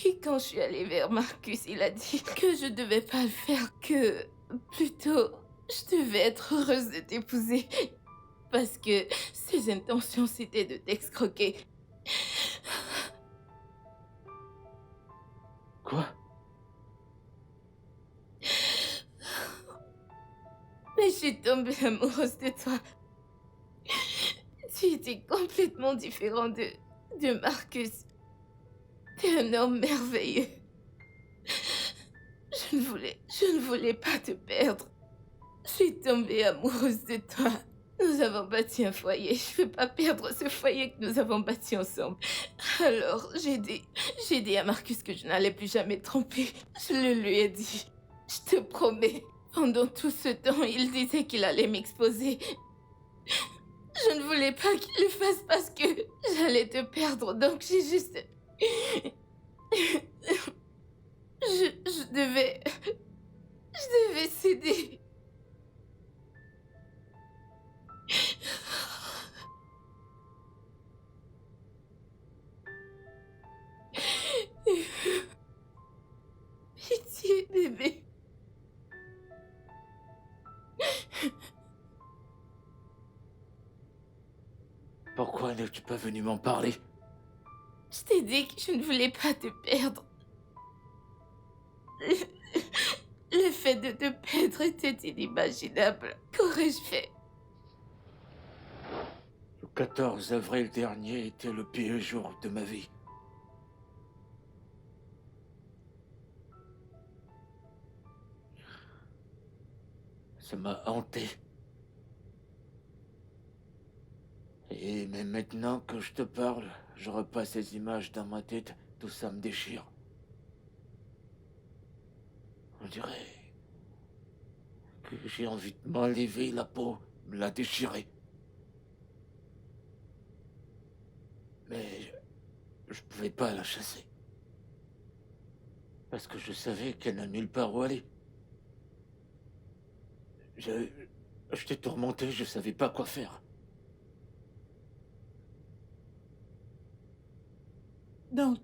Et quand je suis allée vers Marcus, il a dit que je devais pas le faire, que plutôt je devais être heureuse de t'épouser. Parce que ses intentions c'était de t'escroquer. Quoi? Mais je suis tombée amoureuse de toi. Tu étais complètement différent de Marcus. T'es un homme merveilleux. Je ne voulais pas te perdre. Je suis tombée amoureuse de toi. Nous avons bâti un foyer. Je veux pas perdre ce foyer que nous avons bâti ensemble. Alors, j'ai dit à Marcus que je n'allais plus jamais te tromper. Je le lui ai dit. Je te promets. Pendant tout ce temps, il disait qu'il allait m'exposer. Je ne voulais pas qu'il le fasse parce que j'allais te perdre. Donc j'ai juste... Je devais céder. Pitié, bébé. Pourquoi n'es-tu pas venu m'en parler? Je t'ai dit que je ne voulais pas te perdre. Le fait de te perdre était inimaginable. Qu'aurais-je fait? Le 14 avril dernier était le pire jour de ma vie. Ça m'a hanté. Et même maintenant que je te parle, je repasse ces images dans ma tête, tout ça me déchire. On dirait que j'ai envie de m'enlever la peau, me la déchirer. Mais je pouvais pas la chasser. Parce que je savais qu'elle n'a nulle part où aller. J'étais tourmenté, je savais pas quoi faire. Donc,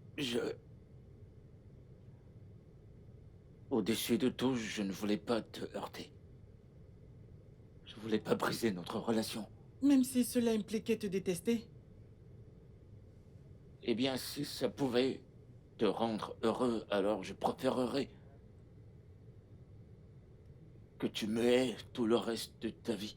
Au-dessus de tout, je ne voulais pas te heurter. Je voulais pas briser notre relation. même si cela impliquait te détester, Eh bien, si ça pouvait te rendre heureux, alors je préférerais que tu me haies tout le reste de ta vie.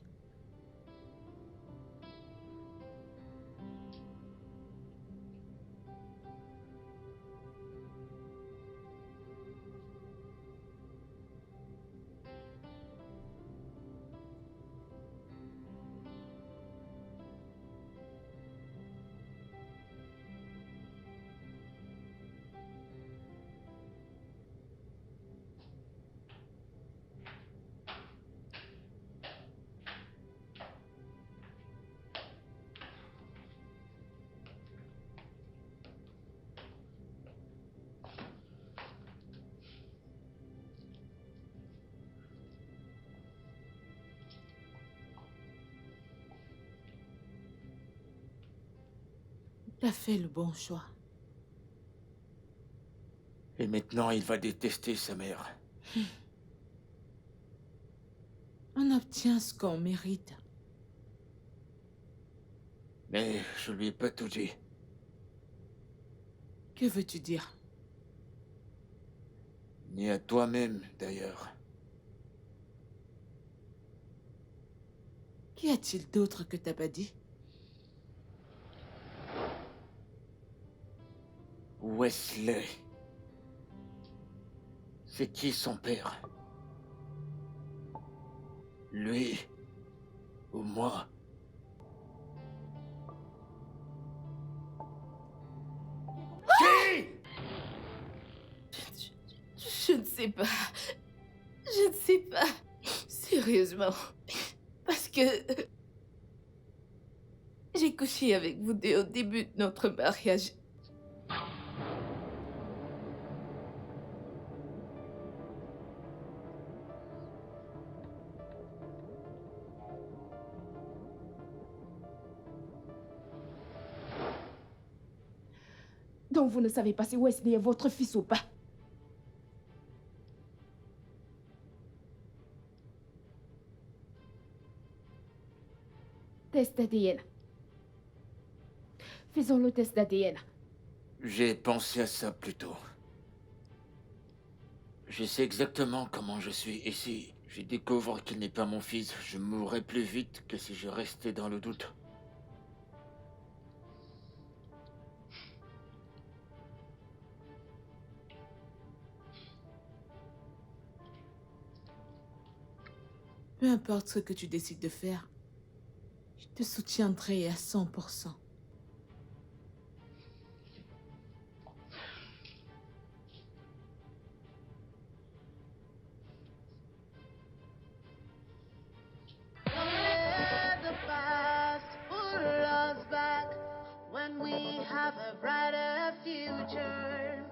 T'as fait le bon choix. Et maintenant, il va détester sa mère. On obtient ce qu'on mérite. Mais je lui ai pas tout dit. Que veux-tu dire? Ni à toi-même, d'ailleurs. Qu'y a-t-il d'autre que t'as pas dit? Wesley. C'est qui son père? Lui ou moi? Qui? Je ne sais pas. Je ne sais pas. Sérieusement. Parce que... J'ai couché avec vous deux au début de notre mariage. Donc vous ne savez pas si Wesley est votre fils ou pas. Test d'ADN. Faisons le test d'ADN. J'ai pensé à ça plus tôt. Je sais exactement comment je suis, et si je découvre qu'il n'est pas mon fils, je mourrai plus vite que si je restais dans le doute. Peu importe ce que tu décides de faire, je te soutiendrai à 100%. Let the past pull us back when we have a brighter future.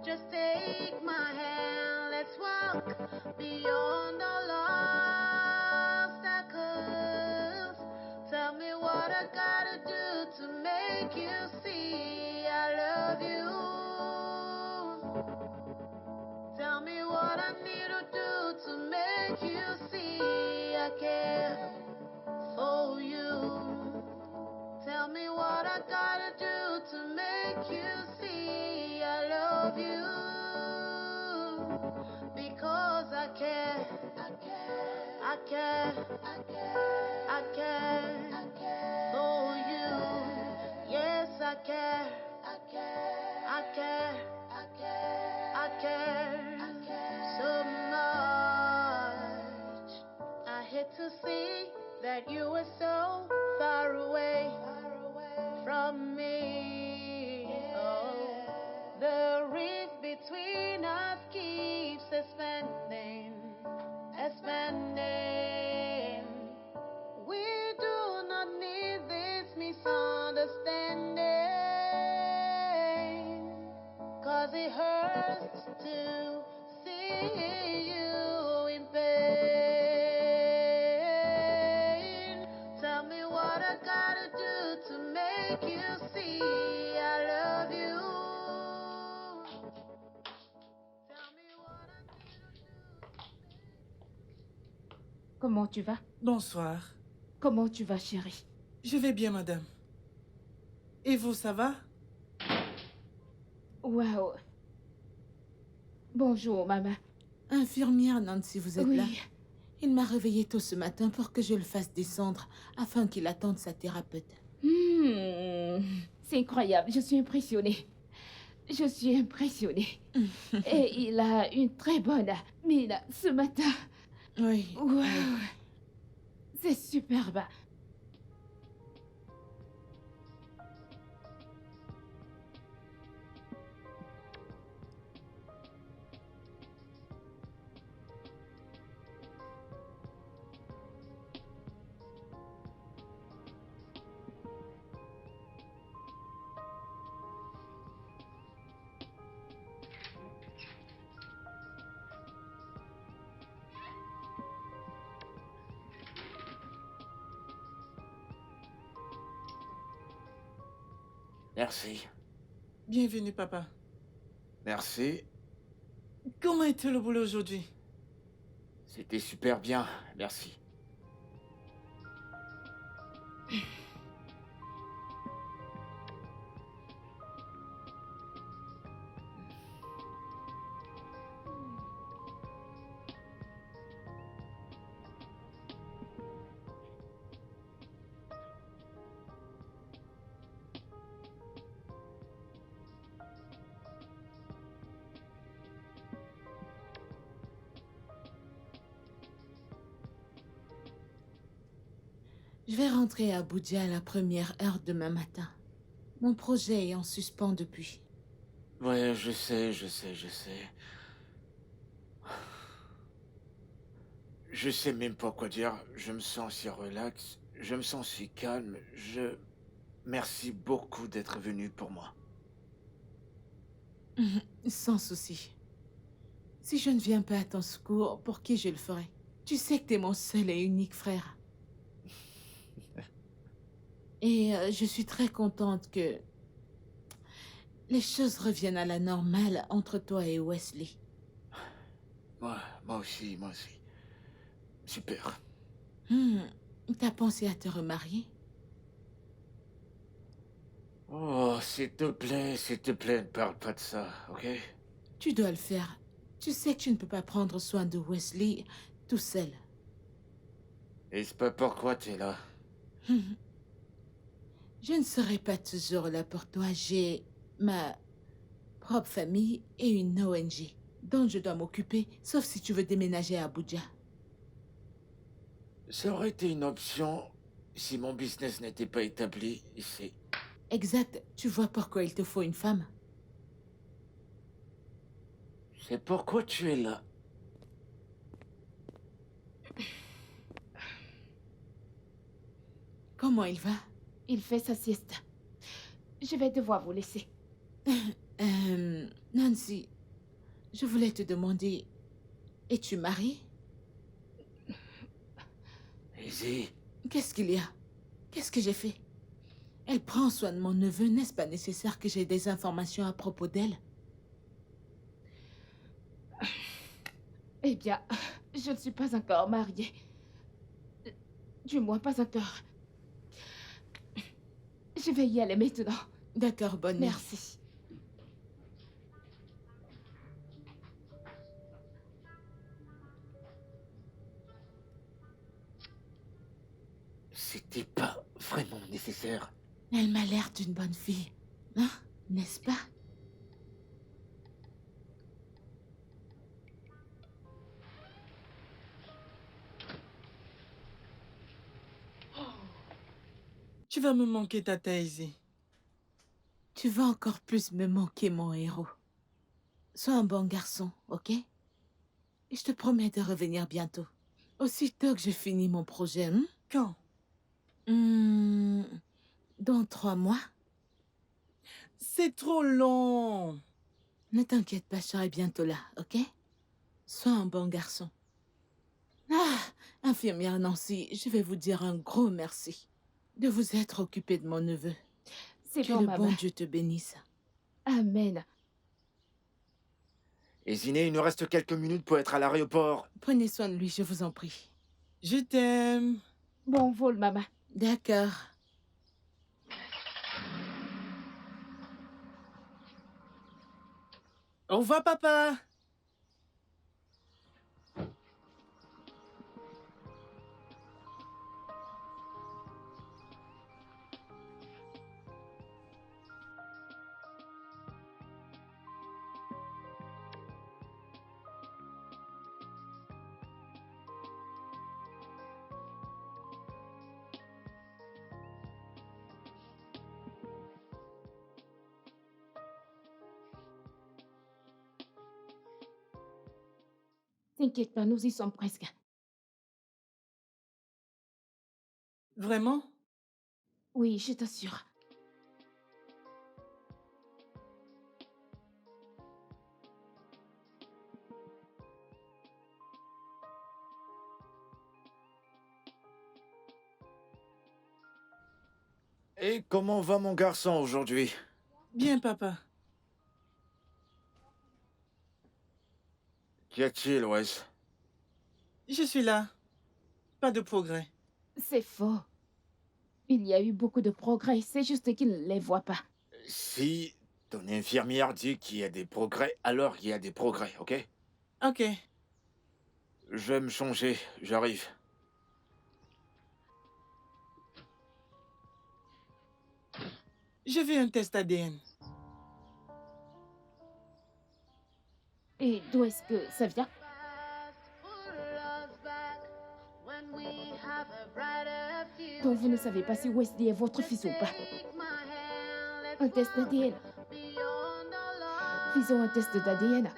Just take my hand, let's walk beyond all obstacles. Tell me what I gotta do to make you see I love you. Tell me what I need to do to make you see I care for you. Tell me what I gotta do to make you see I love you. Because I care, I care, I care, I care, I care for you. Yes, I care, I care, I care, I care, I care so much. I hate to see that you were so far away from me. Oh, the rift between us keeps expanding, expanding. We do not need this misunderstanding, 'cause it hurts to see you in pain. Tell me what I gotta do to make you see I love you. Tell me what I need to do. Comment tu vas? Bonsoir. Comment tu vas, chérie? Je vais bien, madame. Et vous, ça va? Waouh. Bonjour, maman. Infirmière Nancy, vous êtes Oui. là? Il m'a réveillée tôt ce matin pour que je le fasse descendre afin qu'il attende sa thérapeute. C'est incroyable, je suis impressionnée. Je suis impressionnée. Et il a une très bonne mine ce matin. Oui. Waouh. C'est superbe. Merci. Bienvenue, papa. Merci. Comment était le boulot aujourd'hui? C'était super bien. Merci. Je vais rentrer à Abuja à la première heure demain matin. Mon projet est en suspens depuis. Ouais, je sais. Je sais même pas quoi dire. Je me sens si relax. Je me sens si calme. Merci beaucoup d'être venu pour moi. Sans souci. Si je ne viens pas à ton secours, pour qui je le ferai? Tu sais que t'es mon seul et unique frère. Et je suis très contente que les choses reviennent à la normale entre toi et Wesley. Moi aussi. Super. T'as pensé à te remarier? Oh, s'il te plaît, ne parle pas de ça, ok? Tu dois le faire. Tu sais que tu ne peux pas prendre soin de Wesley tout seul. Et c'est pas pourquoi t'es là. Je ne serai pas toujours là pour toi. J'ai ma propre famille et une ONG dont je dois m'occuper, sauf si tu veux déménager à Abuja. Ça aurait été une option si mon business n'était pas établi ici. Exact. Tu vois pourquoi il te faut une femme? C'est pourquoi tu es là. Comment il va? Il fait sa sieste. Je vais devoir vous laisser. Nancy, je voulais te demander, es-tu mariée? Izzy, Qu'est-ce qu'il y a? Qu'est-ce que j'ai fait? Elle prend soin de mon neveu, n'est-ce pas nécessaire que j'ai des informations à propos d'elle? Eh bien, je ne suis pas encore mariée. Du moins, pas encore. Je vais y aller maintenant. D'accord, bonne nuit. Merci. c'était pas vraiment nécessaire. Elle m'a l'air d'une bonne fille, hein? N'est-ce pas? Tu vas me manquer, Tata Izzy. Tu vas encore plus me manquer, mon héros. Sois un bon garçon, ok? Et je te promets de revenir bientôt. Aussitôt que j'ai fini mon projet, hein? Quand? Dans 3 mois? C'est trop long. Ne t'inquiète pas, je serai bientôt là, ok? Sois un bon garçon. Ah, infirmière Nancy, je vais vous dire un gros merci de vous être occupée de mon neveu. C'est Que bon, le maman. bon Dieu te bénisse. Amen. Izzy, il nous reste quelques minutes pour être à l'aéroport. Prenez soin de lui, je vous en prie. Je t'aime. Bon vol, maman. D'accord. Au revoir, papa. T'inquiète pas, nous y sommes presque. Vraiment? Oui, je t'assure. Et comment va mon garçon aujourd'hui? Bien, papa. Qu'y a-t-il, Wes? Je suis là. Pas de progrès. C'est faux. Il y a eu beaucoup de progrès, c'est juste qu'il ne les voit pas. Si ton infirmière dit qu'il y a des progrès, alors il y a des progrès, ok? Ok. Je vais me changer, j'arrive. Je veux un test ADN. Et d'où est-ce que ça vient? Donc vous ne savez pas si Wesley est votre fils ou pas. Un test d'ADN. Faisons un test d'ADN.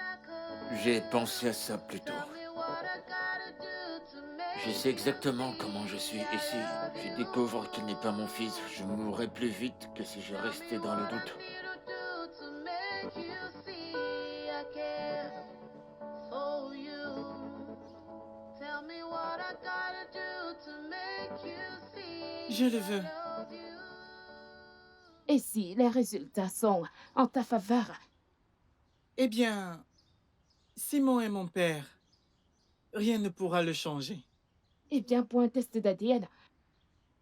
J'ai pensé à ça plus tôt. Je sais exactement comment je suis, et si je découvre qu'il n'est pas mon fils, je mourrai plus vite que si je restais dans le doute. Je le veux. Et si les résultats sont en ta faveur? Eh bien, Simon est mon père. Rien ne pourra le changer. Eh bien, pour un test d'ADN,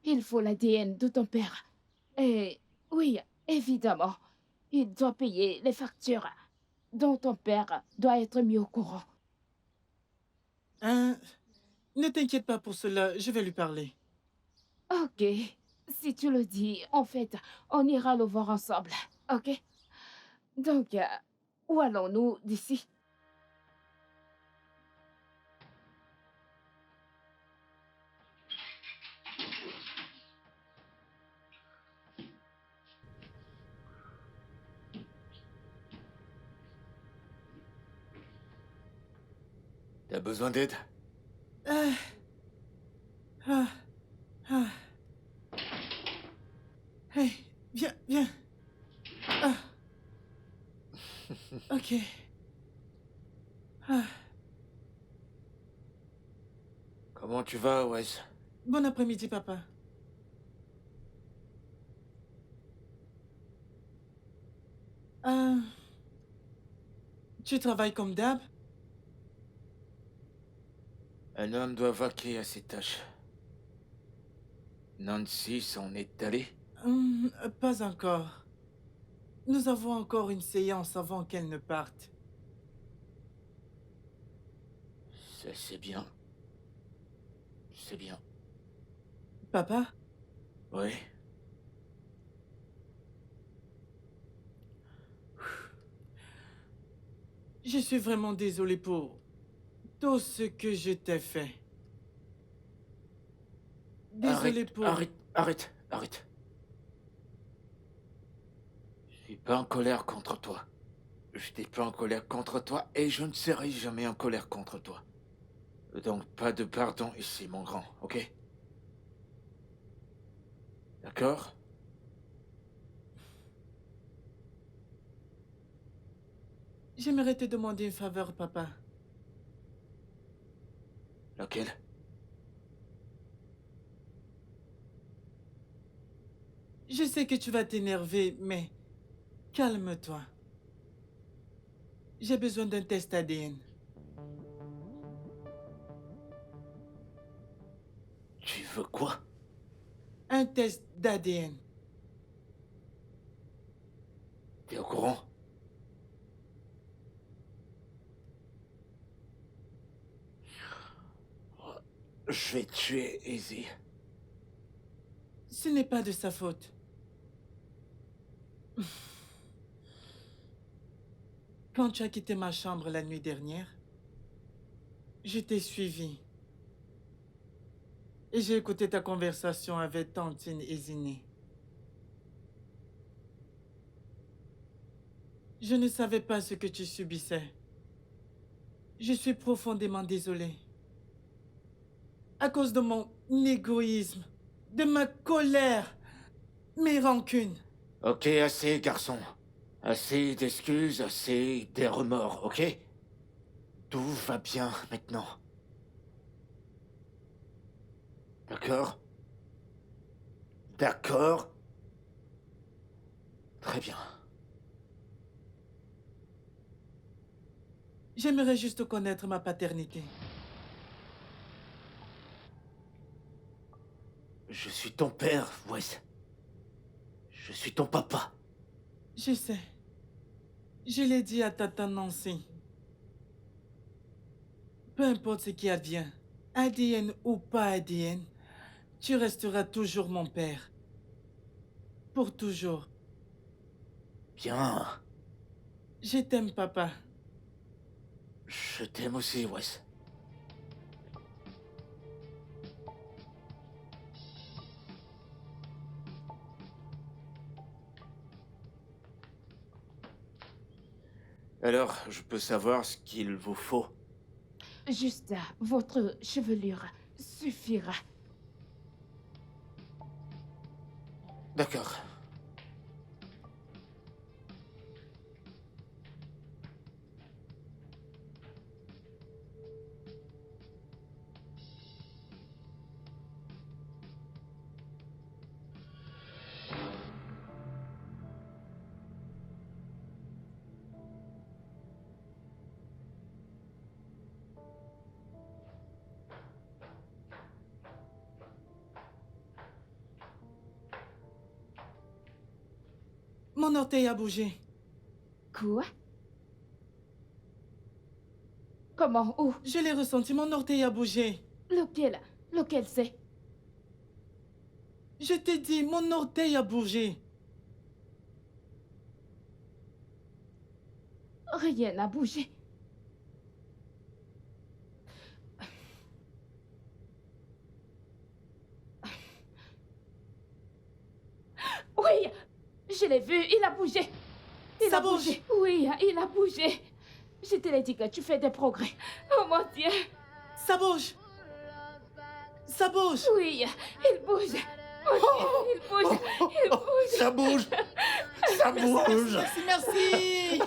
il faut l'ADN de ton père. Et oui, évidemment, il doit payer les factures dont ton père doit être mis au courant. Hein? Ne t'inquiète pas pour cela, je vais lui parler. Ok, si tu le dis, en fait, on ira le voir ensemble, ok? Donc, où allons-nous d'ici? T'as besoin d'aide? Ah, ah, ah. Hey, viens, viens. Ah. Ok. Ah. Comment tu vas, Wes? Bon après-midi, papa. Ah, tu travailles comme d'hab? Un homme doit vaquer à ses tâches. Nancy s'en est allée? Pas encore. Nous avons encore une séance avant qu'elle ne parte. C'est bien. C'est bien. Papa? Oui. Je suis vraiment désolé pour tout ce que je t'ai fait. Désolé pour... Arrête. Je suis pas en colère contre toi. Je n'étais pas en colère contre toi et je ne serai jamais en colère contre toi. Donc pas de pardon ici, mon grand, ok? D'accord? J'aimerais te demander une faveur, papa. Laquelle? Je sais que tu vas t'énerver, mais calme-toi. J'ai besoin d'un test ADN. Tu veux quoi? Un test d'ADN. T'es au courant? Je vais tuer Izzy. Ce n'est pas de sa faute. Quand tu as quitté ma chambre la nuit dernière, je t'ai suivi. Et j'ai écouté ta conversation avec Tantine et Ziné. Je ne savais pas ce que tu subissais. Je suis profondément désolé. À cause de mon égoïsme, de ma colère, mes rancunes. Ok, assez, garçon. Assez d'excuses, assez des remords, ok? Tout va bien maintenant. D'accord? D'accord? Très bien. J'aimerais juste connaître ma paternité. Je suis ton père, Wes. Je suis ton papa. Je sais. Je l'ai dit à Tata Nancy. Peu importe ce qui advient, ADN ou pas ADN, tu resteras toujours mon père. Pour toujours. Bien. Je t'aime, papa. Je t'aime aussi, Wes. Alors, je peux savoir ce qu'il vous faut? Juste votre chevelure suffira. D'accord. Mon orteil a bougé. Quoi? Comment? Où? Je l'ai ressenti, mon orteil a bougé. Lequel? Lequel c'est? Je t'ai dit, mon orteil a bougé. Rien n'a bougé. Oui, je l'ai vu, il a bougé. Il Ça a bouge. bougé. Oui, il a bougé. Je te l'ai dit que tu fais des progrès. Oh mon Dieu. Ça bouge. Ça bouge. Oui, il bouge. Oh Dieu, il bouge. Il bouge. Ça bouge. Ça bouge. Merci, merci.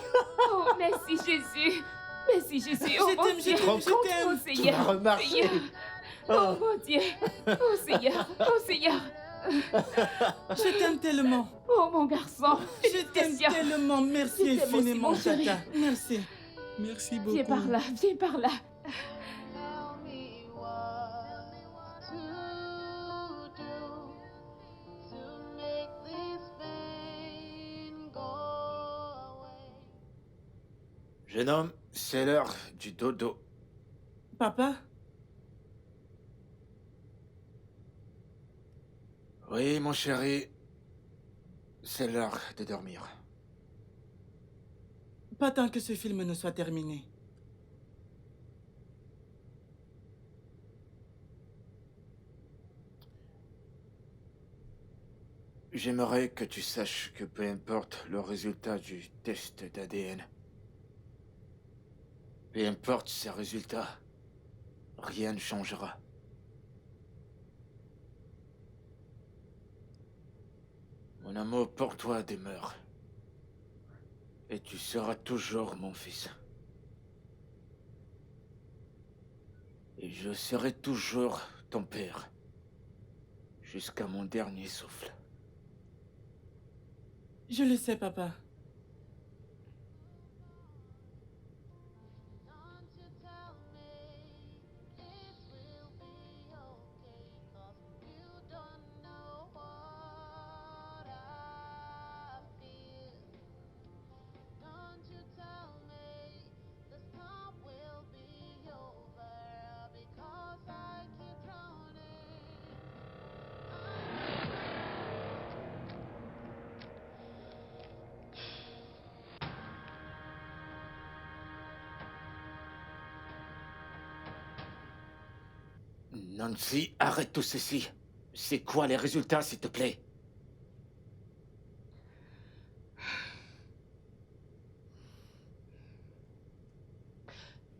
Oh, merci Jésus. Merci Jésus. Oh Je mon t'aime, je Dieu. t'aime, je Oh t'aime. Seigneur. Tu vas remarcher. Seigneur. Oh mon Dieu. Oh Seigneur. Oh Seigneur. Je t'aime tellement. Oh mon garçon. Je t'aime Félicitations. tellement. Merci Je t'aime aussi, infiniment, mon chéri. Tata. Merci. Merci beaucoup. Viens par là. Viens par là. Tell me what to do to make this pain go away. Jeune homme, c'est l'heure du dodo. Papa, Oui, mon chéri. C'est l'heure de dormir. pas tant que ce film ne soit terminé. J'aimerais que tu saches que peu importe le résultat du test d'ADN, peu importe ces résultats, rien ne changera. Mon amour pour toi demeure. Et tu seras toujours mon fils. Et je serai toujours ton père. Jusqu'à mon dernier souffle. Je le sais, papa. Don't you tell me it will be okay, 'cause you don't know what I feel. Don't you tell me the storm will be over, because I keep drowning. Nancy, arrête tout ceci. C'est quoi les résultats, s'il te plaît?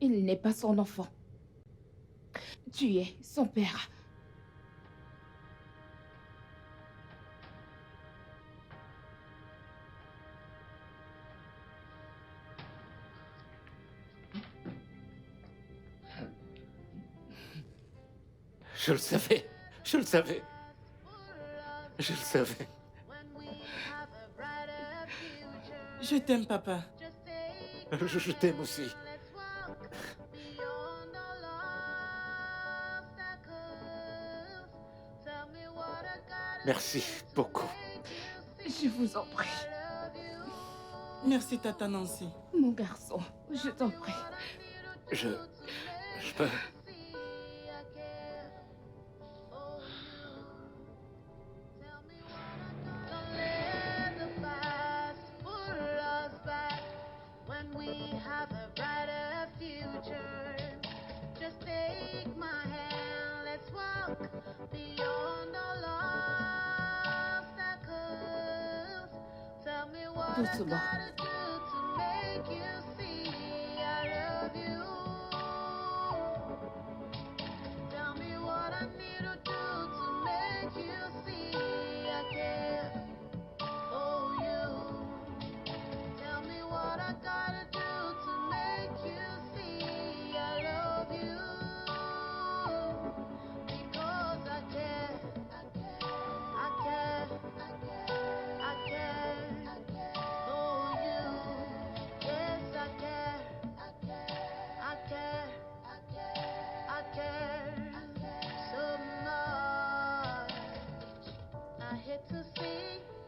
Il n'est pas son enfant. Tu es son père. Je le savais. Je le savais. Je le savais. When we have a brighter future, Je t'aime, papa. just take Je t'aime aussi. let's walk beyond all obstacles. Tell me what I gotta Merci beaucoup. Je vous en prie. love you. Merci, Tata Nancy. Mon garçon, je t'en prie. Je peux... See, I care for you. Tell me what I gotta Don't let the past pull us back when we have a brighter future. Just take my hand, let's walk beyond all obstacles. Tell me what I Doucement. gotta do to make you see I love you. Tell me what I need to do to make you see I care for you. Tell me what I gotta do to make you see I love you. Because I care, I care, I care for you. Yes, I care, I care, I care so much. I hate to see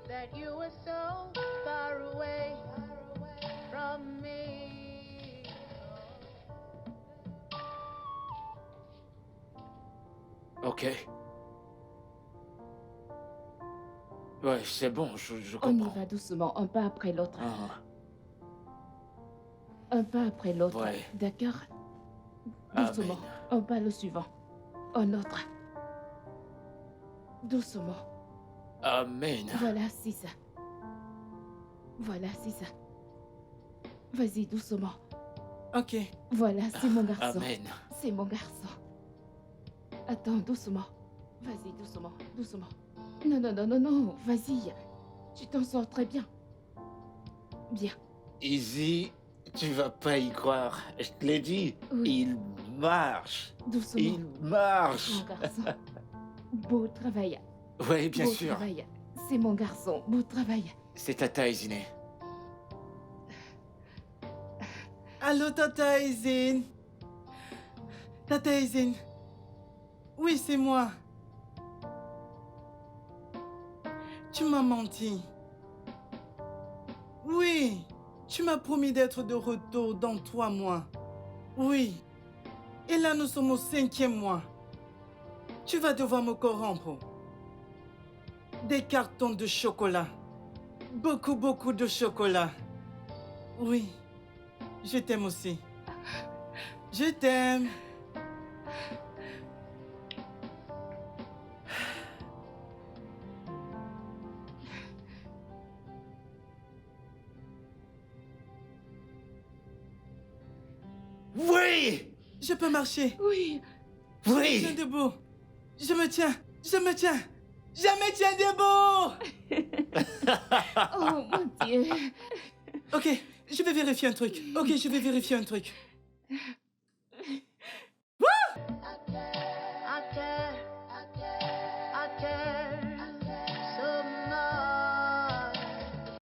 that you were so far away from me. Ok. Ouais, c'est bon, je On y comprends. va doucement, un pas après l'autre. Ah, Un pas après l'autre. Ouais. D'accord? Amen. Doucement. Un pas le suivant. Un autre. Doucement. Amen. Voilà, c'est ça. Voilà, c'est ça. Vas-y, doucement. Ok. Voilà, c'est mon garçon. Amen. C'est mon garçon. Attends, doucement. Vas-y, doucement, doucement. Non, non, non, non, non, vas-y. Tu t'en sors très bien. Bien. Izzy, tu vas pas y croire. Je te l'ai dit. Oui. Il marche. Doucement, Il marche. mon garçon. Beau travail. Oui, bien Beau sûr. travail. C'est mon garçon. Beau travail. C'est Tata Izine. Allô, Tata Izine. Tata Izine. Oui, c'est moi. Tu m'as menti. Oui, tu m'as promis d'être de retour dans 3 mois. Oui. Et là, nous sommes au 5e mois. Tu vas devoir me corrompre. Des cartons de chocolat. Beaucoup, beaucoup de chocolat. Oui. Je t'aime aussi. Je t'aime. Oui. Je peux marcher. Oui. Je me Oui. tiens debout. Je me tiens. Je me tiens. Je me tiens debout. Oh, mon Dieu. Ok, je vais vérifier un truc. Ok, je vais vérifier un truc.